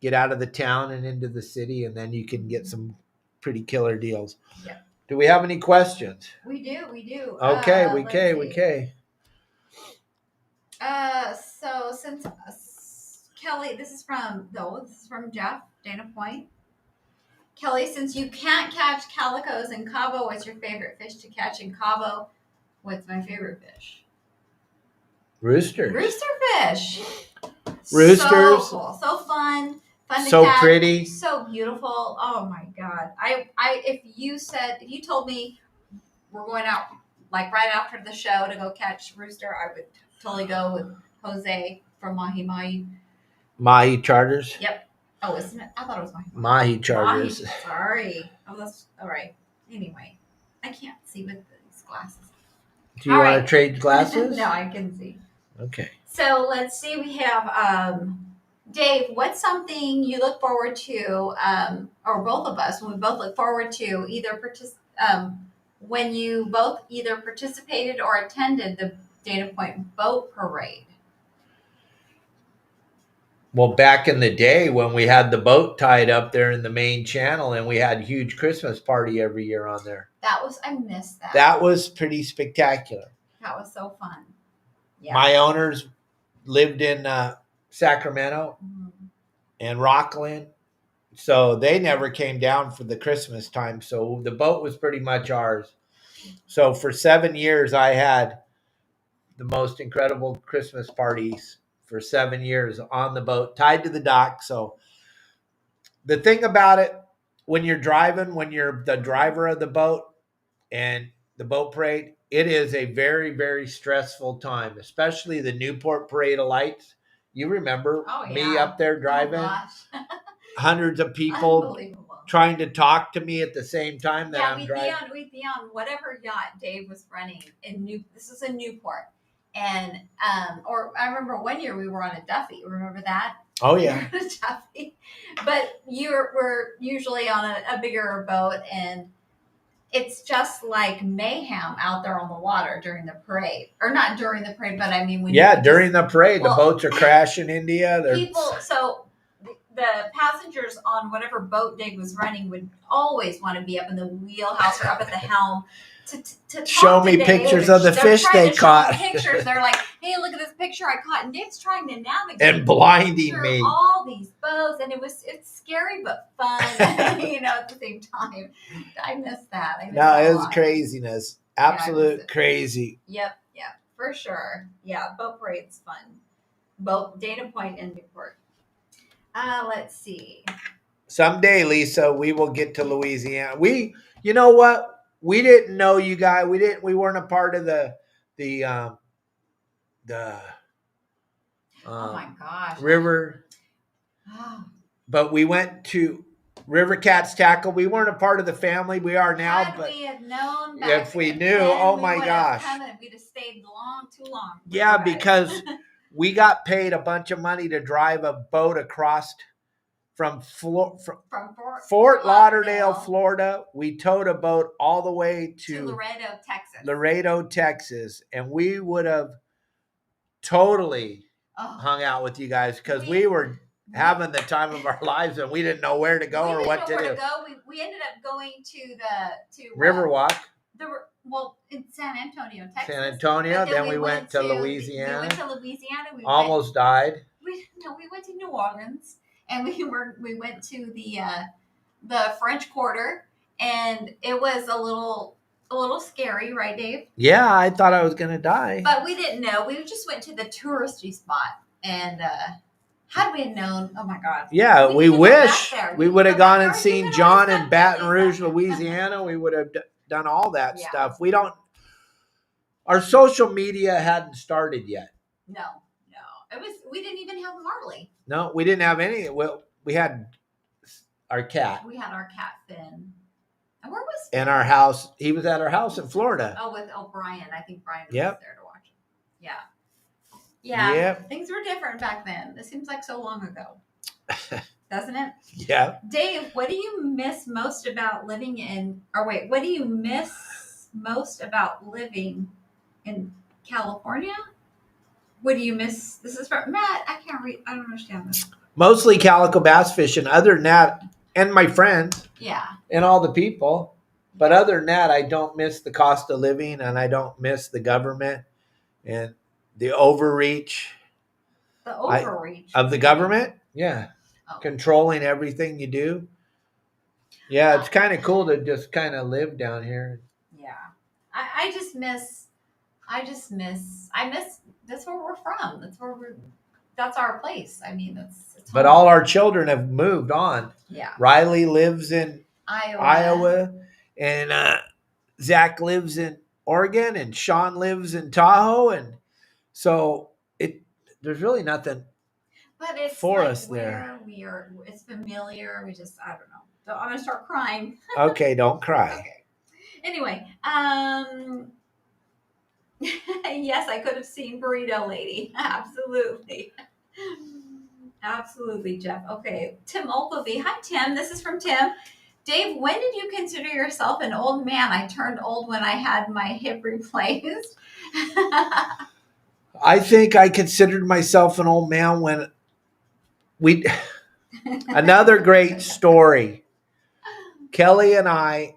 Speaker 1: get out of the town and into the city, and then you can get some pretty killer deals.
Speaker 2: Yeah.
Speaker 1: Do we have any questions?
Speaker 2: We do.
Speaker 1: Okay,
Speaker 2: let's see.
Speaker 1: Okay.
Speaker 2: So since Kelly, this is from Jeff, Dana Point. Kelly, since you can't catch calicos in Cabo, what's your favorite fish to catch in Cabo? What's my favorite fish?
Speaker 1: Roosters.
Speaker 2: Rooster fish.
Speaker 1: Roosters.
Speaker 2: So cool. So fun to
Speaker 1: So
Speaker 2: catch.
Speaker 1: pretty.
Speaker 2: So beautiful. Oh my God. If you told me we're going out like right after the show to go catch rooster, I would totally go with Jose from Mahi Mahi.
Speaker 1: Mahi Charters.
Speaker 2: Yep. Oh, isn't it? I thought it was Mahi.
Speaker 1: Mahi Charters.
Speaker 2: Mahi. Sorry. Oh, that's all right. Anyway, I can't see with these glasses.
Speaker 1: Do you want to trade glasses?
Speaker 2: No, I can see.
Speaker 1: Okay.
Speaker 2: So let's see. We have Dave. What's something you look forward to, or both of us, when we both look forward to when you both either participated or attended the Dana Point Boat Parade?
Speaker 1: Well, back in the day when we had the boat tied up there in the main channel and we had a huge Christmas party every year on there.
Speaker 2: I missed that.
Speaker 1: That was pretty spectacular.
Speaker 2: That was so fun. Yeah.
Speaker 1: My owners lived in Sacramento and Rockland, so they never came down for the Christmas time. So the boat was pretty much ours. So for 7 years, I had the most incredible Christmas parties for 7 years on the boat, tied to the dock. So the thing about it, when you're driving, when you're the driver of the boat and the boat parade, it is a very, very stressful time, especially the Newport Parade of Lights. You remember me up there driving? Hundreds of people trying to talk to me at the same time that I'm driving.
Speaker 2: We'd be on whatever yacht Dave was running this is in Newport. And or I remember one year we were on a Duffy. Remember that?
Speaker 1: Oh yeah.
Speaker 2: We were on a Duffy. But we're usually on a bigger boat, and it's just like mayhem out there on the water during the parade, or not during the parade, but I mean
Speaker 1: during the parade, the boats are crashing into you.
Speaker 2: So the passengers on whatever boat Dave was running would always want to be up in the wheelhouse or up at the helm to
Speaker 1: show me pictures of the fish they caught.
Speaker 2: Pictures. They're like, hey, look at this picture I caught, and Dave's trying to navigate
Speaker 1: and blinding me
Speaker 2: all these boats, and it's scary but fun, at the same time. I missed that.
Speaker 1: It was craziness, absolute crazy.
Speaker 2: Yep, for sure. Yeah, boat parade's fun. Both Dana Point and Newport. Let's see.
Speaker 1: Someday, Lisa, we will get to Louisiana. You know what? We didn't know you guys. We weren't a part of the
Speaker 2: oh my gosh,
Speaker 1: river.
Speaker 2: Oh.
Speaker 1: But we went to River Cats Tackle. We weren't a part of the family. We are now.
Speaker 2: Had we had known
Speaker 1: if we knew, oh my gosh,
Speaker 2: we'd have stayed too long.
Speaker 1: Yeah, because we got paid a bunch of money to drive a boat across from Fort Lauderdale, Florida. We towed a boat all the way to Laredo, Texas. And we would have totally hung out with you guys because we were having the time of our lives and we didn't know where to go or what to do.
Speaker 2: We ended up going to
Speaker 1: Riverwalk.
Speaker 2: In San Antonio, Texas.
Speaker 1: San Antonio. Then we went to Louisiana.
Speaker 2: We went to Louisiana.
Speaker 1: Almost died.
Speaker 2: We went to New Orleans. And we went to the French Quarter, and it was a little scary, right, Dave?
Speaker 1: Yeah, I thought I was gonna die.
Speaker 2: But we didn't know. We just went to the touristy spot, and had we known, oh my God.
Speaker 1: Yeah, we
Speaker 2: need to go back
Speaker 1: wish
Speaker 2: there.
Speaker 1: we
Speaker 2: need to
Speaker 1: would
Speaker 2: go
Speaker 1: have gone
Speaker 2: back
Speaker 1: and
Speaker 2: there.
Speaker 1: seen
Speaker 2: Even
Speaker 1: John
Speaker 2: though
Speaker 1: in
Speaker 2: it's
Speaker 1: Baton
Speaker 2: not
Speaker 1: Rouge,
Speaker 2: really
Speaker 1: Louisiana. We would have done all that
Speaker 2: Yeah.
Speaker 1: stuff. Our social media hadn't started yet.
Speaker 2: No. We didn't even have Marley.
Speaker 1: No, we didn't have any. Well, we had our cat
Speaker 2: We had our cat Finn. And where was Finn?
Speaker 1: in our house. He was at our house in Florida.
Speaker 2: Oh, with Brian. I think Brian was
Speaker 1: Yep.
Speaker 2: there to watch him. Yeah. Yeah.
Speaker 1: Yep.
Speaker 2: Things were different back then. It seems like so long ago. Doesn't it?
Speaker 1: Yeah.
Speaker 2: Dave, what do you miss most about living in, what do you miss most about living in California? What do you miss? This is from Matt. I can't read. I don't understand this.
Speaker 1: Mostly calico bass fishing. Other than that, and my friends
Speaker 2: Yeah.
Speaker 1: and all the people. But other than that, I don't miss the cost of living, and I don't miss the government and the overreach
Speaker 2: The overreach
Speaker 1: of the government. Yeah.
Speaker 2: Oh.
Speaker 1: Controlling everything you do. Yeah, it's kind of cool to just kind of live down here.
Speaker 2: Yeah. I miss, that's where we're from. That's our place. I mean, it's
Speaker 1: But
Speaker 2: home.
Speaker 1: all our children have moved on.
Speaker 2: Yeah.
Speaker 1: Riley lives in
Speaker 2: Iowa.
Speaker 1: and Zach lives in Oregon, and Sean lives in Tahoe, and so there's really nothing
Speaker 2: But it's
Speaker 1: for
Speaker 2: like
Speaker 1: us there.
Speaker 2: It's familiar. I don't know. So I'm gonna start crying.
Speaker 1: Okay, don't cry.
Speaker 2: Okay. Anyway, yes, I could have seen Burrito Lady. Absolutely. Absolutely, Jeff. Okay. Tim Ogilvy. Hi, Tim. This is from Tim. Dave, when did you consider yourself an old man? I turned old when I had my hip replaced.
Speaker 1: I think I considered myself an old man when another great story. Kelly and I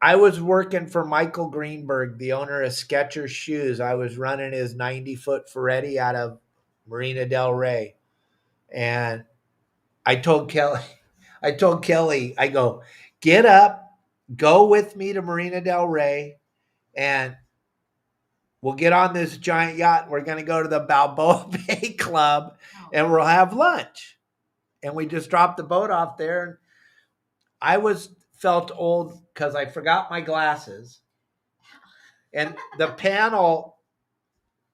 Speaker 1: was working for Michael Greenberg, the owner of Skechers Shoes. I was running his 90-foot Ferretti out of Marina del Rey. And I told Kelly, I go, get up, go with me to Marina del Rey, and we'll get on this giant yacht. We're going to go to the Balboa Bay Club, and we'll have lunch. And we just dropped the boat off there. I felt old because I forgot my glasses. And the panel,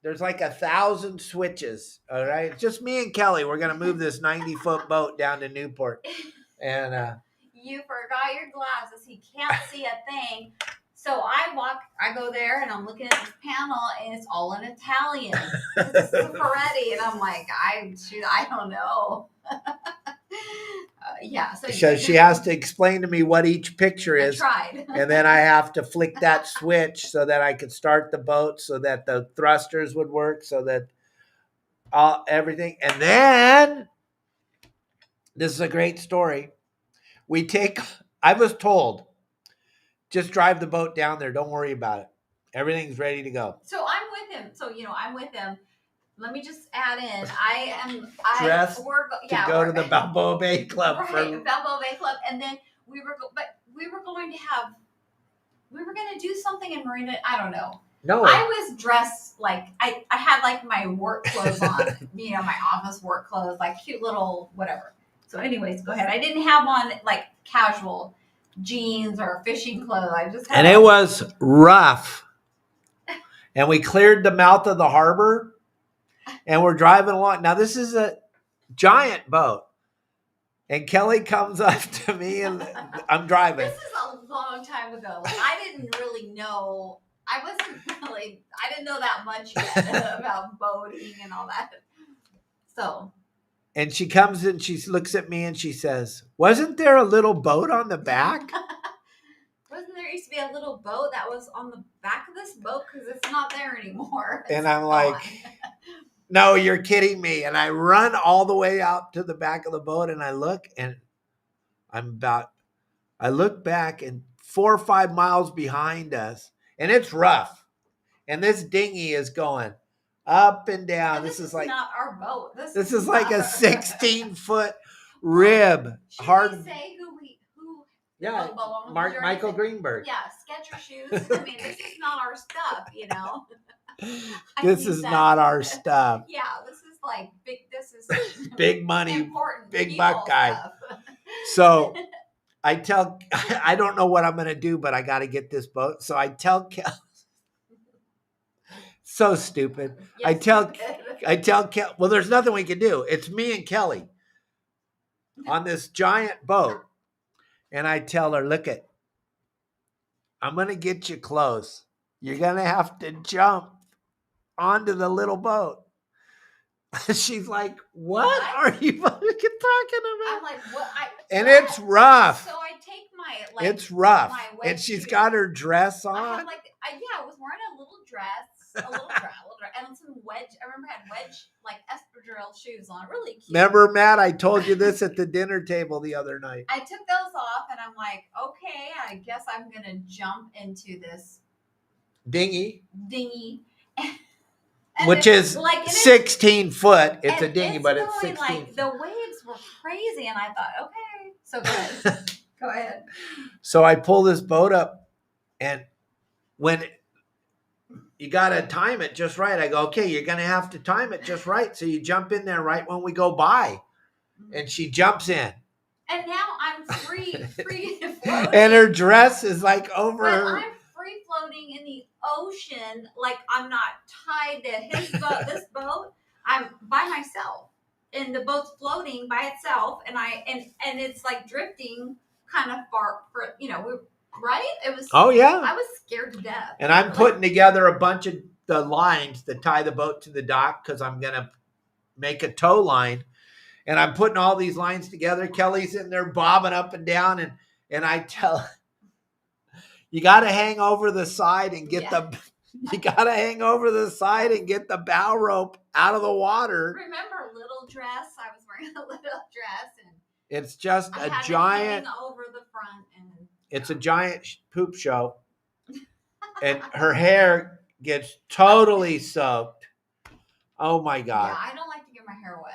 Speaker 1: there's like 1,000 switches. All right. It's just me and Kelly. We're going to move this 90-foot boat down to Newport. And
Speaker 2: you forgot your glasses. He can't see a thing. So I go there and I'm looking at this panel and it's all in Italian. This is a Ferretti. And I'm like, I don't know. Yeah.
Speaker 1: So she has to explain to me what each picture is.
Speaker 2: I tried.
Speaker 1: And then I have to flick that switch so that I could start the boat, so that the thrusters would work, so that everything. And then, this is a great story. I was told, just drive the boat down there. Don't worry about it. Everything's ready to go.
Speaker 2: So I'm with him. So, I'm with him. Let me just add in.
Speaker 1: Dressed to go to the Balboa Bay Club.
Speaker 2: Right, Balboa Bay Club. And then we were going to do something in Marina. I don't know.
Speaker 1: No.
Speaker 2: I was dressed like, I had like my work clothes on, my office work clothes, like cute little whatever. So anyways, go ahead. I didn't have on like casual jeans or fishing clothes. I just had
Speaker 1: it was rough. And we cleared the mouth of the harbor. And we're driving along. Now, this is a giant boat. And Kelly comes up to me and I'm driving.
Speaker 2: This is a long time ago. Like, I didn't really know. I didn't know that much yet about boating and all that. So.
Speaker 1: And she comes in, she looks at me and she says, wasn't there a little boat on the back?
Speaker 2: Wasn't there used to be a little boat that was on the back of this boat? Because it's not there anymore.
Speaker 1: And I'm like, no, you're kidding me. And I run all the way out to the back of the boat and I look and I look back and 4 or 5 miles behind us and it's rough. And this dinghy is going up and down.
Speaker 2: And this is like not our boat.
Speaker 1: This is like a 16-foot rib.
Speaker 2: Should we say
Speaker 1: Yeah,
Speaker 2: Balloons or
Speaker 1: Michael
Speaker 2: anything.
Speaker 1: Greenberg.
Speaker 2: Yeah, Skechers shoes. I mean, this is not our stuff, you know.
Speaker 1: This is not our stuff.
Speaker 2: Yeah, this is like big. This is
Speaker 1: Big money,
Speaker 2: important,
Speaker 1: big
Speaker 2: people
Speaker 1: buck guy.
Speaker 2: stuff.
Speaker 1: So I don't know what I'm going to do, but I got to get this boat. So I tell Kel, so stupid.
Speaker 2: Yes,
Speaker 1: I tell Kel, well, there's nothing we can do. It's me and Kelly on this giant boat. And I tell her, look it, I'm going to get you close. You're going to have to jump onto the little boat. She's like, what are you fucking talking about?
Speaker 2: I'm like, what?
Speaker 1: And it's rough.
Speaker 2: So I take my,
Speaker 1: it's rough.
Speaker 2: my
Speaker 1: And she's got her dress on.
Speaker 2: I have I was wearing a little dress, and some wedge. I remember I had wedge, like espadrille shoes on, really cute.
Speaker 1: Remember, Matt, I told you this at the dinner table the other night.
Speaker 2: I took those off and I'm like, okay, I guess I'm going to jump into this
Speaker 1: dinghy. Which is like 16 foot. It's a dinghy, but it's 16
Speaker 2: like, the waves were crazy. And I thought, okay, so go ahead. Go ahead.
Speaker 1: So I pull this boat up, and when you got to time it just right, I go, okay, you're going to have to time it just right. So you jump in there right when we go by. And she jumps in.
Speaker 2: And now I'm free floating.
Speaker 1: And her dress is like over her.
Speaker 2: I'm free floating in the ocean. Like I'm not tied to his boat, this boat. I'm by myself. And the boat's floating by itself. And it's like drifting kind of far for, right? It was.
Speaker 1: Oh, yeah.
Speaker 2: I was scared to death.
Speaker 1: And I'm putting together a bunch of the lines to tie the boat to the dock because I'm going to make a tow line. And I'm putting all these lines together. Kelly's in there bobbing up and down. And I tell you got to hang over the side and get you got to hang over the side and get the bow rope out of the water.
Speaker 2: Remember little dress? I was wearing a little dress. And
Speaker 1: it's just
Speaker 2: I
Speaker 1: a
Speaker 2: had
Speaker 1: giant.
Speaker 2: To hang over the front. And
Speaker 1: it's a giant poop show. And her hair gets totally soaked. Oh, my God.
Speaker 2: Yeah, I don't like to get my hair wet.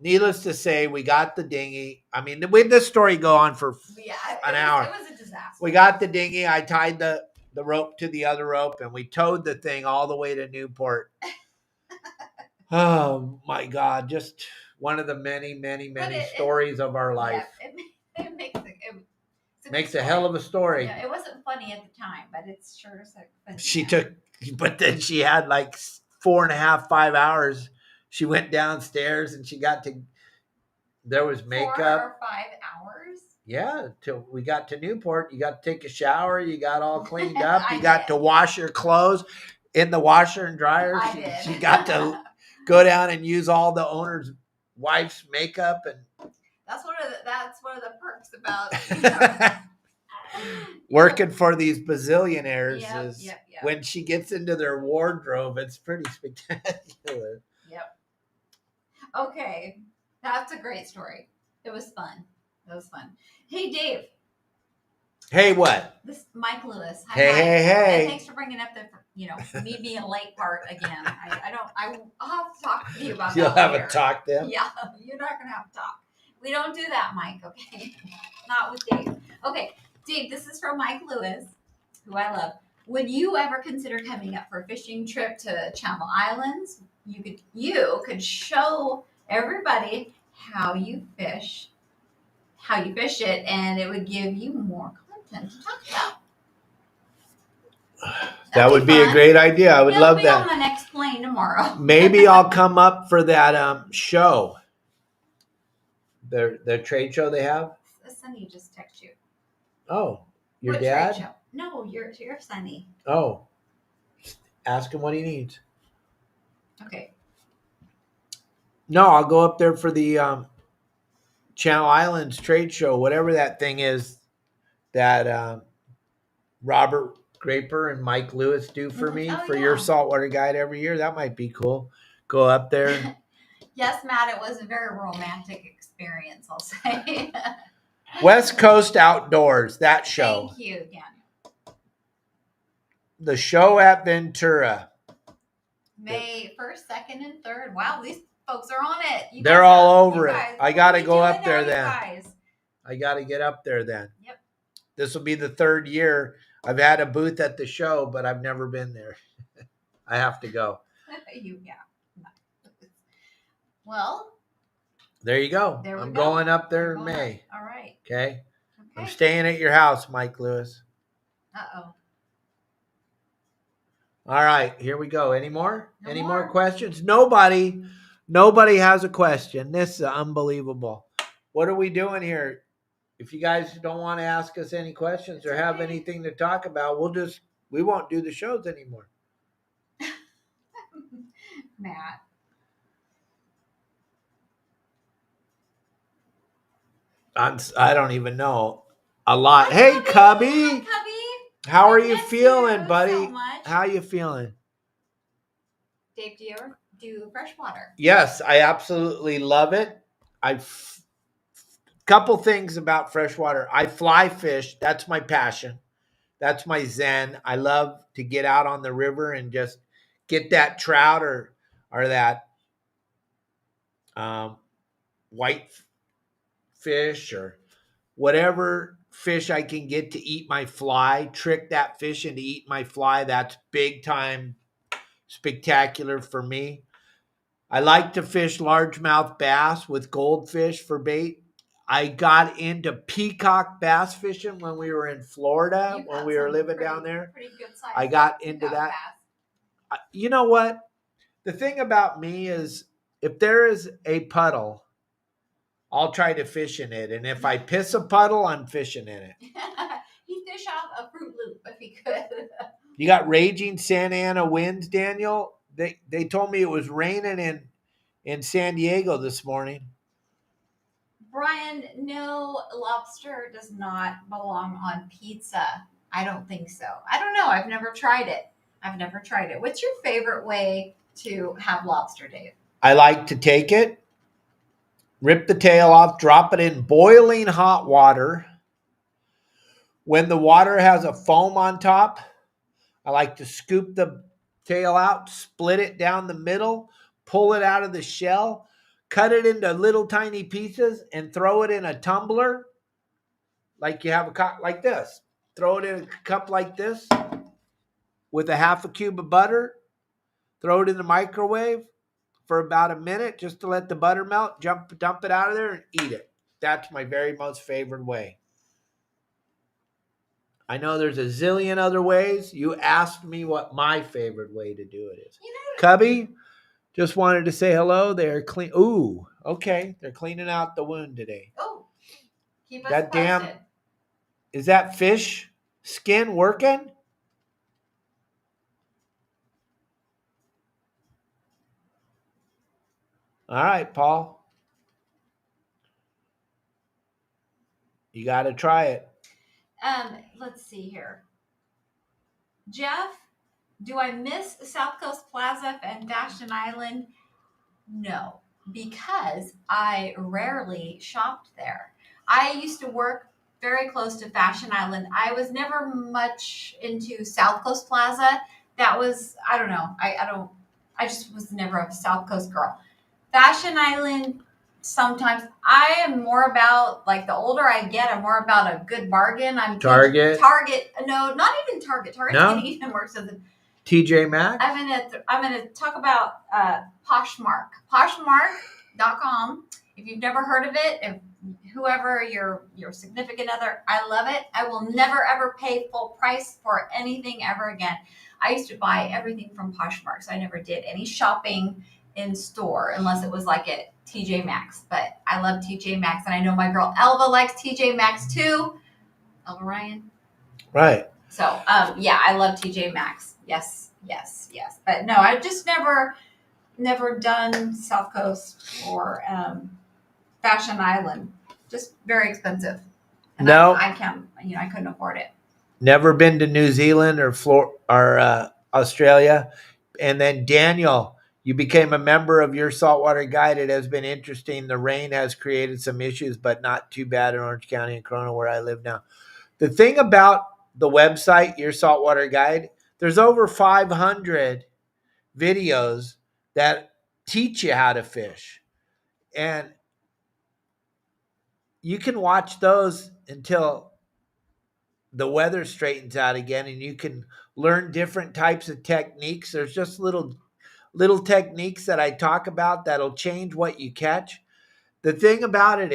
Speaker 1: Needless to say, we got the dinghy. I mean, we this story go on for an hour.
Speaker 2: It was a disaster.
Speaker 1: We got the dinghy. I tied the rope to the other rope, and we towed the thing all the way to Newport. Oh, my God. Just one of the many, many, many stories of our life.
Speaker 2: Yeah, it
Speaker 1: makes a hell of a story.
Speaker 2: Yeah, it wasn't funny at the time, but it's sure funny.
Speaker 1: But then she had like 4.5, 5 hours. She went downstairs and there was makeup.
Speaker 2: 4 or 5 hours?
Speaker 1: Yeah, till we got to Newport. You got to take a shower. You got all cleaned up. You got to wash your clothes in the washer and dryer. She got to go down and use all the owner's wife's makeup. And
Speaker 2: that's one of the perks about
Speaker 1: working for these bazillionaires is when she gets into their wardrobe, it's pretty spectacular.
Speaker 2: Yep. Okay. That's a great story. It was fun. Hey, Dave.
Speaker 1: Hey, what?
Speaker 2: This Mike Lewis.
Speaker 1: Hi, hey.
Speaker 2: And thanks for bringing up me being a late part again. I'll have to talk to you about that.
Speaker 1: You'll have
Speaker 2: later.
Speaker 1: a talk then?
Speaker 2: Yeah, you're not going to have a talk. We don't do that, Mike, okay? Not with Dave. Okay, Dave, this is from Mike Lewis, who I love. Would you ever consider coming up for a fishing trip to Channel Islands? You could show everybody how you fish it, and it would give you more content to talk about.
Speaker 1: That would be a great idea. I would love that.
Speaker 2: I'll be on the next plane tomorrow.
Speaker 1: Maybe I'll come up for that show. The trade show they have.
Speaker 2: Sonny just texted you.
Speaker 1: Oh, your
Speaker 2: what
Speaker 1: dad?
Speaker 2: Trade show? No, your Sonny.
Speaker 1: Oh, ask him what he needs.
Speaker 2: Okay.
Speaker 1: No, I'll go up there for the Channel Islands trade show, whatever that thing is that Robert Graper and Mike Lewis do for me for Your Saltwater Guide every year. That might be cool. Go up there.
Speaker 2: Yes, Matt, it was a very romantic experience, I'll say.
Speaker 1: West Coast Outdoors, that show.
Speaker 2: Thank you, Daniel.
Speaker 1: The show at Ventura.
Speaker 2: May 1st, 2nd, and 3rd. Wow, these folks are on it.
Speaker 1: They're all over it. I got to go up there then. I got to get up there then.
Speaker 2: Yep.
Speaker 1: This will be the third year I've had a booth at the show, but I've never been there. I have to go.
Speaker 2: Yeah. Well,
Speaker 1: there you go.
Speaker 2: There we
Speaker 1: I'm
Speaker 2: go.
Speaker 1: going up there
Speaker 2: You're
Speaker 1: in
Speaker 2: going
Speaker 1: May.
Speaker 2: up. All right.
Speaker 1: Okay. I'm
Speaker 2: Okay.
Speaker 1: staying at your house, Mike Lewis.
Speaker 2: Uh-oh.
Speaker 1: All right, here we go. Any more?
Speaker 2: No
Speaker 1: Any
Speaker 2: more.
Speaker 1: more questions? Nobody has a question. This is unbelievable. What are we doing here? If you guys don't want to ask us any questions or have anything to talk about, we won't do the shows anymore.
Speaker 2: Matt.
Speaker 1: I don't even know. A lot. Hey, Cubby.
Speaker 2: Hi, Cubby.
Speaker 1: How are
Speaker 2: I
Speaker 1: you
Speaker 2: miss
Speaker 1: feeling,
Speaker 2: you
Speaker 1: buddy?
Speaker 2: so much.
Speaker 1: How you feeling?
Speaker 2: Dave, do you ever do freshwater?
Speaker 1: Yes, I absolutely love it. Couple things about freshwater. I fly fish. That's my passion. That's my zen. I love to get out on the river and just get that trout or that white fish or whatever fish I can get to eat my fly, trick that fish into eat my fly. That's big time spectacular for me. I like to fish largemouth bass with goldfish for bait. I got into peacock bass fishing when we were in Florida, when we were living down there.
Speaker 2: Pretty good size.
Speaker 1: I got into that. You know what? The thing about me is if there is a puddle, I'll try to fish in it. And if I piss a puddle, I'm fishing in it.
Speaker 2: He'd fish off a Fruit Loop if he could.
Speaker 1: You got raging Santa Ana winds, Daniel. They told me it was raining in San Diego this morning.
Speaker 2: Brian, no, lobster does not belong on pizza. I don't think so. I don't know. I've never tried it. What's your favorite way to have lobster, Dave?
Speaker 1: I like to take it, rip the tail off, drop it in boiling hot water. When the water has a foam on top, I like to scoop the tail out, split it down the middle, pull it out of the shell, cut it into little tiny pieces, and throw it in a tumbler like you have a cup like this. Throw it in a cup like this with a half a cube of butter. Throw it in the microwave for about a minute just to let the butter melt. Dump it out of there and eat it. That's my very most favorite way. I know there's a zillion other ways. You asked me what my favorite way to do it is. Cubby, just wanted to say hello. They're clean. Ooh, okay. They're cleaning out the wound today.
Speaker 2: Oh, keep us
Speaker 1: That
Speaker 2: posted.
Speaker 1: Is that fish skin working? All right, Paul. You got to try it.
Speaker 2: Let's see here. Jeff, do I miss South Coast Plaza and Fashion Island? No, because I rarely shopped there. I used to work very close to Fashion Island. I was never much into South Coast Plaza. That was, I don't know. I just was never a South Coast girl. Fashion Island, sometimes I am more about, like, the older I get, I'm more about a good bargain.
Speaker 1: Target.
Speaker 2: No, not even Target. Target's getting even more expensive.
Speaker 1: TJ Maxx.
Speaker 2: I'm gonna talk about Poshmark. Poshmark.com. If you've never heard of it, if whoever your significant other, I love it. I will never ever pay full price for anything ever again. I used to buy everything from Poshmark, so I never did any shopping in store unless it was like at TJ Maxx. But I love TJ Maxx, and I know my girl Elva likes TJ Maxx too. Elva Ryan.
Speaker 1: Right.
Speaker 2: So yeah, I love TJ Maxx. Yes. But no, I've just never done South Coast or Fashion Island. Just very expensive. And
Speaker 1: No.
Speaker 2: I can't. I couldn't afford it.
Speaker 1: Never been to New Zealand or Australia. And then Daniel, you became a member of Your Saltwater Guide. It has been interesting. The rain has created some issues, but not too bad in Orange County and Corona, where I live now. The thing about the website, Your Saltwater Guide, there's over 500 videos that teach you how to fish. And you can watch those until the weather straightens out again and you can learn different types of techniques. There's just little techniques that I talk about that'll change what you catch. The thing about it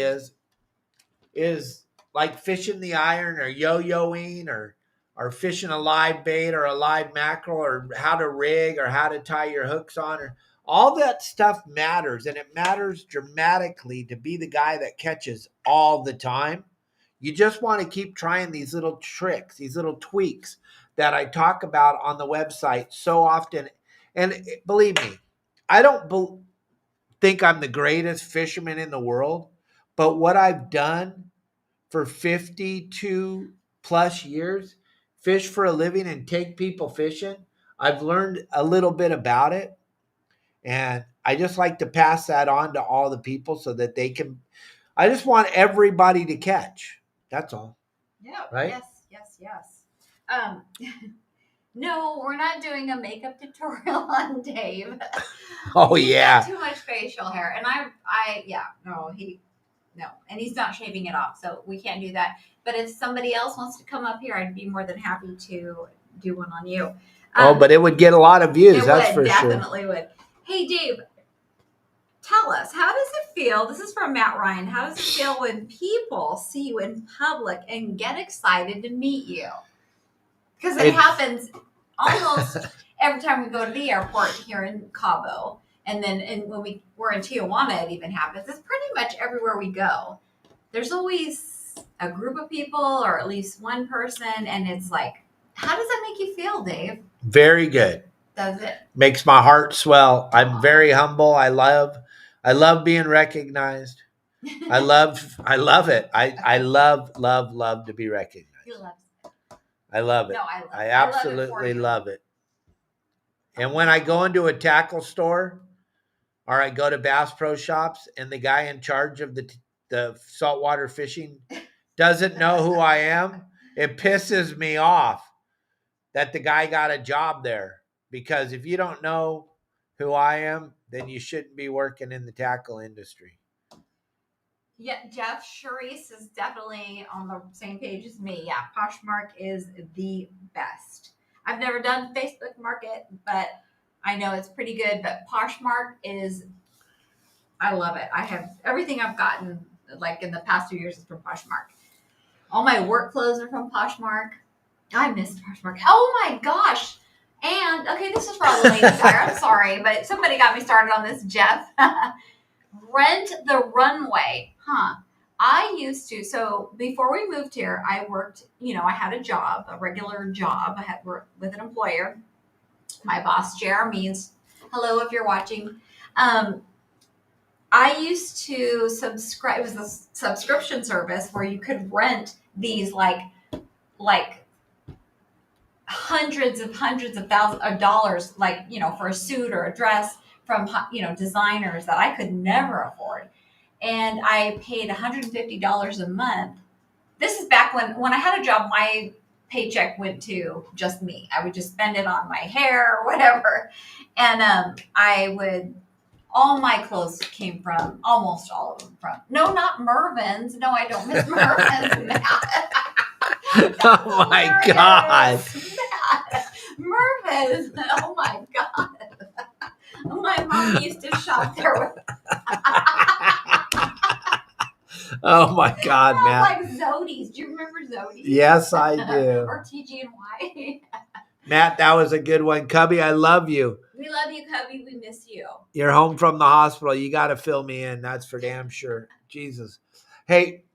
Speaker 1: is like fishing the iron or yo-yoing or fishing a live bait or a live mackerel or how to rig or how to tie your hooks on, or all that stuff matters, and it matters dramatically to be the guy that catches all the time. You just want to keep trying these little tricks, these little tweaks that I talk about on the website so often. And believe me, I don't think I'm the greatest fisherman in the world, but what I've done for 52 plus years, fish for a living and take people fishing, I've learned a little bit about it. And I just like to pass that on to all the people so that they can, I just want everybody to catch. That's all.
Speaker 2: Yeah.
Speaker 1: Right?
Speaker 2: Yes. No, we're not doing a makeup tutorial on Dave.
Speaker 1: Oh,
Speaker 2: He's
Speaker 1: yeah.
Speaker 2: got too much facial hair. And no, and he's not shaving it off, so we can't do that. But if somebody else wants to come up here, I'd be more than happy to do one on you.
Speaker 1: But it would get a lot of views, that's for sure.
Speaker 2: Definitely would. Hey, Dave, tell us, how does it feel? This is from Matt Ryan. How does it feel when people see you in public and get excited to meet you? Because it happens almost every time we go to the airport here in Cabo. And then when we're in Tijuana, it even happens. It's pretty much everywhere we go. There's always a group of people or at least one person. And it's like, how does that make you feel, Dave?
Speaker 1: Very good.
Speaker 2: Does it?
Speaker 1: Makes my heart swell. I'm very humble. I love being recognized. I love it. I love to be recognized.
Speaker 2: He loves it.
Speaker 1: I love it.
Speaker 2: No, I love it.
Speaker 1: I absolutely love it. And when I go into a tackle store or I go to Bass Pro Shops and the guy in charge of the saltwater fishing doesn't know who I am, it pisses me off that the guy got a job there. Because if you don't know who I am, then you shouldn't be working in the tackle industry.
Speaker 2: Yeah, Jeff Charisse is definitely on the same page as me. Yeah, Poshmark is the best. I've never done Facebook Market, but I know it's pretty good. But Poshmark I love it. I have everything I've gotten like in the past 2 years is from Poshmark. All my work clothes are from Poshmark. I missed Poshmark. Oh my gosh. And okay, this is for all the ladies out there. I'm sorry, but somebody got me started on this, Jeff. Rent the runway. I used to, so before we moved here, I worked, I had a job, a regular job. I had worked with an employer. My boss, Jeremy's, hello if you're watching. I used to subscribe. It was a subscription service where you could rent these like hundreds of thousands of dollars, for a suit or a dress from, designers that I could never afford. And I paid $150 a month. This is back when I had a job, my paycheck went to just me. I would just spend it on my hair or whatever. And all my clothes came from, almost all of them from, no, not Mervyn's. No, I don't miss Mervyn's.
Speaker 1: Oh my God.
Speaker 2: Mervyn's. Oh my God. My mom used to shop there with.
Speaker 1: Oh my God, man.
Speaker 2: Like Zodi's. Do you remember Zodi's?
Speaker 1: Yes, I do.
Speaker 2: Or TG&Y.
Speaker 1: Matt, that was a good one. Cubby, I love you.
Speaker 2: We love you, Cubby. We miss you.
Speaker 1: You're home from the hospital. You got to fill me in. That's for damn sure. Jesus. Hey,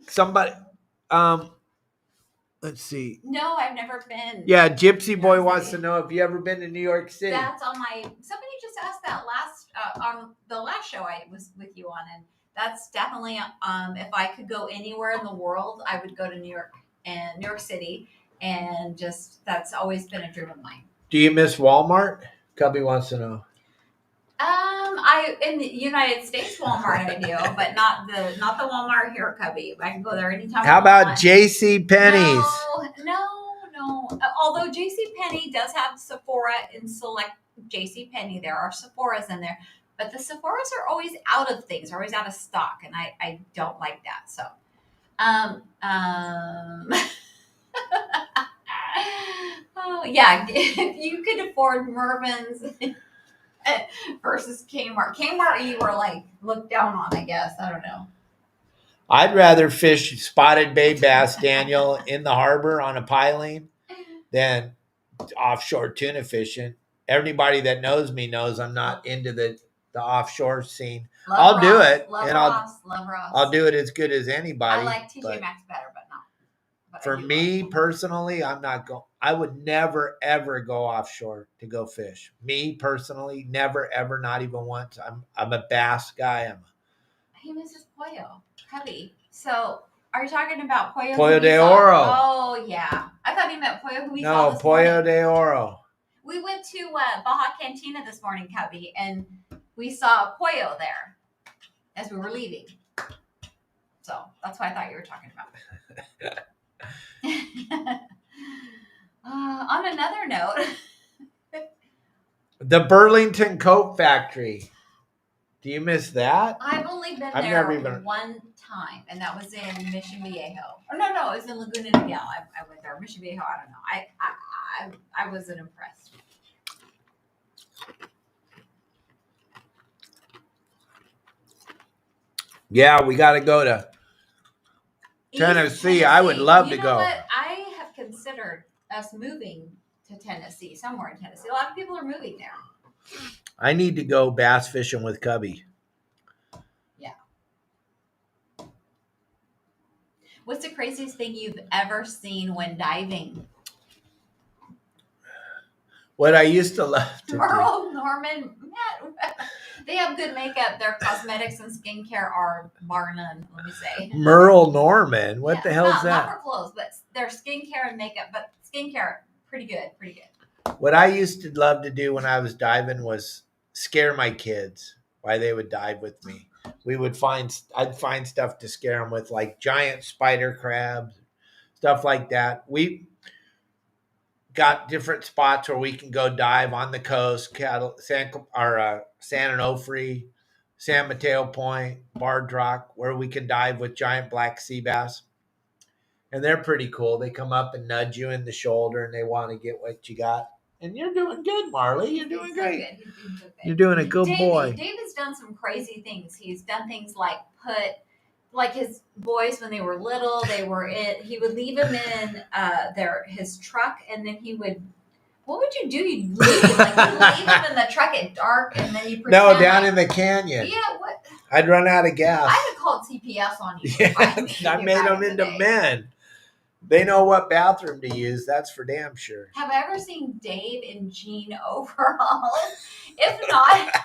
Speaker 1: somebody, let's see.
Speaker 2: No, I've never been.
Speaker 1: Yeah, Gypsy Boy wants to know if you ever been to New York City.
Speaker 2: That's on somebody just asked that on the last show I was with you on, and that's definitely, if I could go anywhere in the world, I would go to New York and New York City, and that's always been a dream of mine.
Speaker 1: Do you miss Walmart? Cubby wants to know.
Speaker 2: In the United States Walmart I do, but not the Walmart here, Cubby. I can go there anytime.
Speaker 1: How about J.C. Penney's?
Speaker 2: No. Although J.C. Penney does have Sephora in select J.C. Penney, there are Sephoras in there, but the Sephoras are always out of things, are always out of stock, and I don't like that. So, Yeah, if you could afford Mervin's versus Kmart. Kmart, you were like looked down on, I guess. I don't know.
Speaker 1: I'd rather fish spotted bay bass, Daniel, in the harbor on a piling than offshore tuna fishing. Everybody that knows me knows I'm not into the offshore scene.
Speaker 2: Love
Speaker 1: I'll
Speaker 2: Ross,
Speaker 1: do it,
Speaker 2: love
Speaker 1: and
Speaker 2: Ross, love Ross.
Speaker 1: I'll do it as good as
Speaker 2: I
Speaker 1: anybody.
Speaker 2: like TJ
Speaker 1: but
Speaker 2: Maxx better, but not. But
Speaker 1: for me personally, I'm not going. I would never ever go offshore to go fish. Me personally, never ever, not even once. I'm a bass guy.
Speaker 2: He misses Pollo, Cubby. So, are you talking about Pollo?
Speaker 1: Pollo de Oro.
Speaker 2: Oh yeah, I thought he meant Pollo who we saw
Speaker 1: No,
Speaker 2: this
Speaker 1: Pollo
Speaker 2: morning.
Speaker 1: de Oro.
Speaker 2: We went to Baja Cantina this morning, Cubby, and we saw Pollo there as we were leaving. So that's what I thought you were talking about. On another note,
Speaker 1: The Burlington Coat Factory. Do you miss that?
Speaker 2: I've only been
Speaker 1: I've
Speaker 2: there
Speaker 1: never even-
Speaker 2: one time, and that was in Mission Viejo. Oh no, it was in Laguna Niguel. I went there. Mission Viejo, I don't know. I wasn't impressed.
Speaker 1: Yeah, we got to go to Tennessee. I would love to go.
Speaker 2: What? I have considered us moving to Tennessee, somewhere in Tennessee. A lot of people are moving there.
Speaker 1: I need to go bass fishing with Cubby.
Speaker 2: Yeah. What's the craziest thing you've ever seen when diving?
Speaker 1: What I used to love to do.
Speaker 2: Merle, Norman, Matt, they have good makeup. Their cosmetics and skincare are bar none, let me say.
Speaker 1: Merle Norman. What the hell is that?
Speaker 2: Not for clothes, but their skincare and makeup. But skincare, pretty good.
Speaker 1: What I used to love to do when I was diving was scare my kids while they would dive with me. I'd find stuff to scare them with, like giant spider crabs, stuff like that. We got different spots where we can go dive on the coast, San Onofre, San Mateo Point, Barred Rock, where we can dive with giant black sea bass. And they're pretty cool. They come up and nudge you in the shoulder and they want to get what you got. And you're doing good, Marley. You're doing great.
Speaker 2: He's doing so good.
Speaker 1: You're doing a good boy.
Speaker 2: David's done some crazy things. He's done things like like his boys when they were little, he would leave them in his truck, and then he would. What would you do? You'd leave them in the truck at dark, and then you pretend.
Speaker 1: No, down in the canyon.
Speaker 2: Yeah, what?
Speaker 1: I'd run out of gas.
Speaker 2: I'd have called CPS on you.
Speaker 1: Yeah, I made them into men. They know what bathroom to use. That's for damn sure.
Speaker 2: Have I ever seen Dave in jean overalls? If not,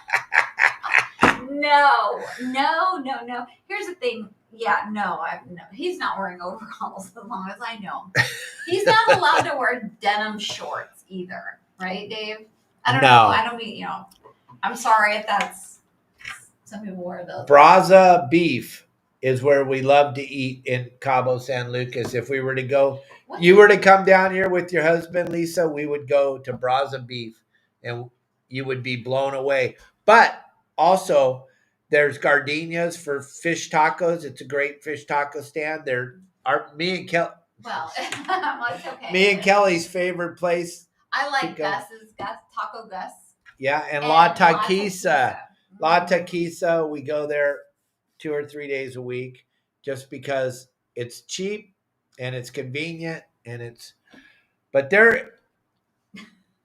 Speaker 2: no. Here's the thing. Yeah, no. He's not wearing overalls as long as I know. He's not allowed to wear denim shorts either, right, Dave? I don't know. I don't mean, I'm sorry if that's some people wear those.
Speaker 1: Braza beef is where we love to eat in Cabo San Lucas. If we were to go, you were to come down here with your husband, Lisa, we would go to Braza beef and you would be blown away. But also, there's Gardenias for fish tacos. It's a great fish taco stand. Me and Kelly.
Speaker 2: Well, it's okay.
Speaker 1: Me and Kelly's favorite place.
Speaker 2: I like Gus's, Taco Gus.
Speaker 1: Yeah, and La Taquisa. La Taquisa, we go there 2 or 3 days a week just because it's cheap and it's convenient but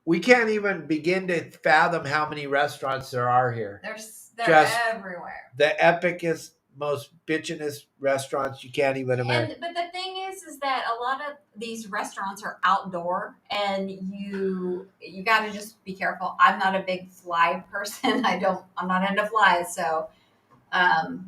Speaker 1: we can't even begin to fathom how many restaurants there are here.
Speaker 2: They're
Speaker 1: just
Speaker 2: everywhere.
Speaker 1: The epicest, most bitchinest restaurants you can't even imagine.
Speaker 2: But the thing is that a lot of these restaurants are outdoor, and you got to just be careful. I'm not a big fly person. I'm not into flies, so a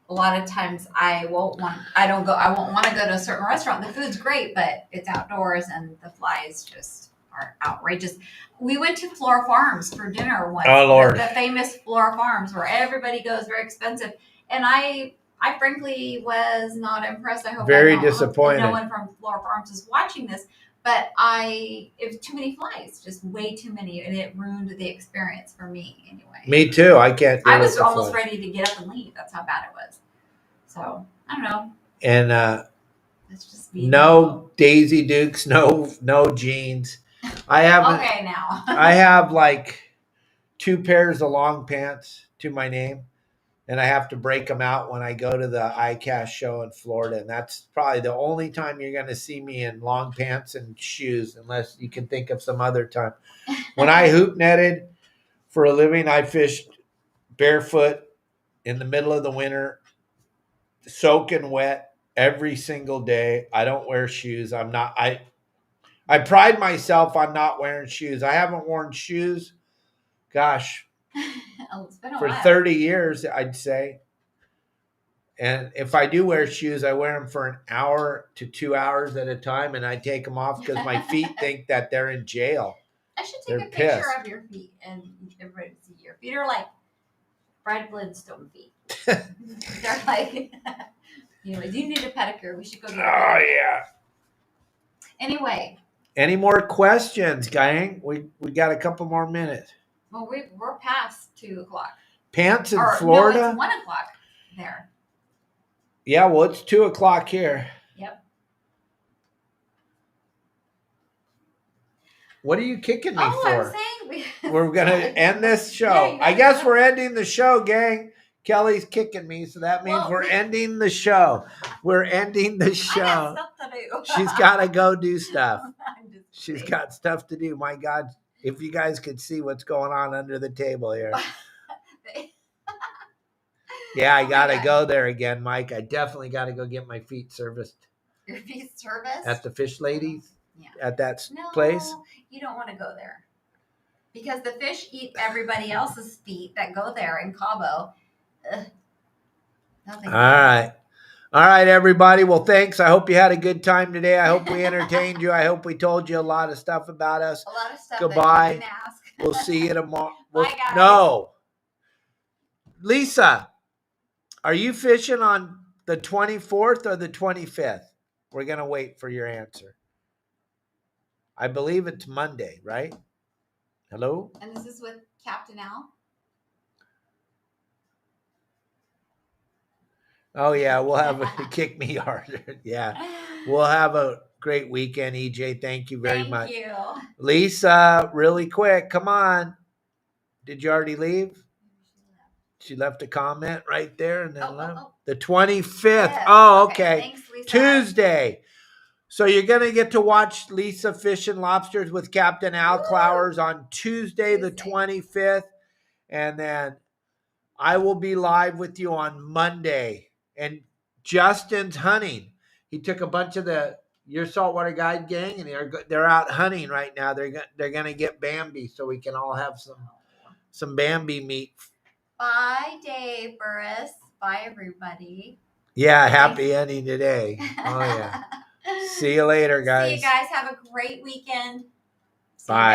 Speaker 2: lot of times I won't want to go to a certain restaurant. The food's great, but it's outdoors and the flies just are outrageous. We went to Flora Farms for dinner once.
Speaker 1: Oh, Lord.
Speaker 2: The famous Flora Farms where everybody goes, very expensive. And I frankly was not impressed. I hope
Speaker 1: very disappointed.
Speaker 2: No one from Flora Farms is watching this, but it was too many flies, just way too many, and it ruined the experience for me anyway.
Speaker 1: Me too. I can't.
Speaker 2: I was almost ready to get up and leave. That's how bad it was. So I don't know.
Speaker 1: And
Speaker 2: Let's just be
Speaker 1: No Daisy Dukes, no jeans. I haven't.
Speaker 2: Okay, now.
Speaker 1: I have like 2 pairs of long pants to my name, and I have to break them out when I go to the ICAST show in Florida. And that's probably the only time you're going to see me in long pants and shoes, unless you can think of some other time. When I hoop netted for a living, I fished barefoot in the middle of the winter, soaking wet every single day. I don't wear shoes. I pride myself on not wearing shoes. I haven't worn shoes, gosh,
Speaker 2: It's been a
Speaker 1: for
Speaker 2: while.
Speaker 1: 30 years, I'd say. And if I do wear shoes, I wear them for an hour to 2 hours at a time, and I take them off because my feet think that they're in jail.
Speaker 2: I should take
Speaker 1: They're
Speaker 2: a picture
Speaker 1: pissed.
Speaker 2: of your feet, and everybody see your feet are like Fred Flintstone feet. They're like, anyways, you need a pedicure. We should go get a pedicure.
Speaker 1: Oh, yeah.
Speaker 2: Anyway.
Speaker 1: Any more questions, gang? We got a couple more minutes.
Speaker 2: Well, we're past 2 o'clock.
Speaker 1: Pants in
Speaker 2: Or,
Speaker 1: Florida?
Speaker 2: No, it's 1 o'clock there.
Speaker 1: Yeah, well, it's 2 o'clock here.
Speaker 2: Yep.
Speaker 1: What are you kicking me for?
Speaker 2: I'm saying
Speaker 1: we're going to end this show.
Speaker 2: Yeah,
Speaker 1: I guess we're ending the show, gang. Kelly's kicking me, so that means
Speaker 2: Well,
Speaker 1: we're ending the show. We're ending the show.
Speaker 2: I got stuff to do.
Speaker 1: She's got to go do stuff.
Speaker 2: I'm just
Speaker 1: She's
Speaker 2: kidding.
Speaker 1: got stuff to do. My God, if you guys could see what's going on under the table here. Yeah, I got to go there again, Mike. I definitely got to go get my feet serviced.
Speaker 2: Your feet serviced?
Speaker 1: At the Fish Ladies?
Speaker 2: Yeah.
Speaker 1: At that
Speaker 2: No,
Speaker 1: place?
Speaker 2: You don't want to go there. Because the fish eat everybody else's feet that go there in Cabo. Ugh.
Speaker 1: All right. All right, everybody. Well, thanks. I hope you had a good time today. I hope we entertained you. I hope we told you a lot of stuff about us.
Speaker 2: A lot of stuff
Speaker 1: Goodbye.
Speaker 2: that you didn't ask.
Speaker 1: We'll see you tomorrow.
Speaker 2: Bye, guys.
Speaker 1: No. Lisa, are you fishing on the 24th or the 25th? We're going to wait for your answer. I believe it's Monday, right? Hello?
Speaker 2: And this is with Captain Al.
Speaker 1: Oh, yeah. We'll have a kick me harder. Yeah. We'll have a great weekend, EJ. Thank you very much.
Speaker 2: Thank you.
Speaker 1: Lisa, really quick. Come on. Did you already leave? She left a comment right there and then left. The 25th.
Speaker 2: Yes.
Speaker 1: Oh, okay.
Speaker 2: Thanks, Lisa.
Speaker 1: Tuesday. So you're going to get to watch Lisa fishing lobsters with Captain Al Clowers on Tuesday, the 25th. And then I will be live with you on Monday. And Justin's hunting. He took a bunch of the Your Saltwater Guide gang, and they're out hunting right now. They're going to get Bambi so we can all have some Bambi meat.
Speaker 2: Bye, Dave Burris. Bye, everybody.
Speaker 1: Yeah, happy ending today. Oh, yeah. See you later, guys.
Speaker 2: See you guys. Have a great weekend.
Speaker 1: Bye.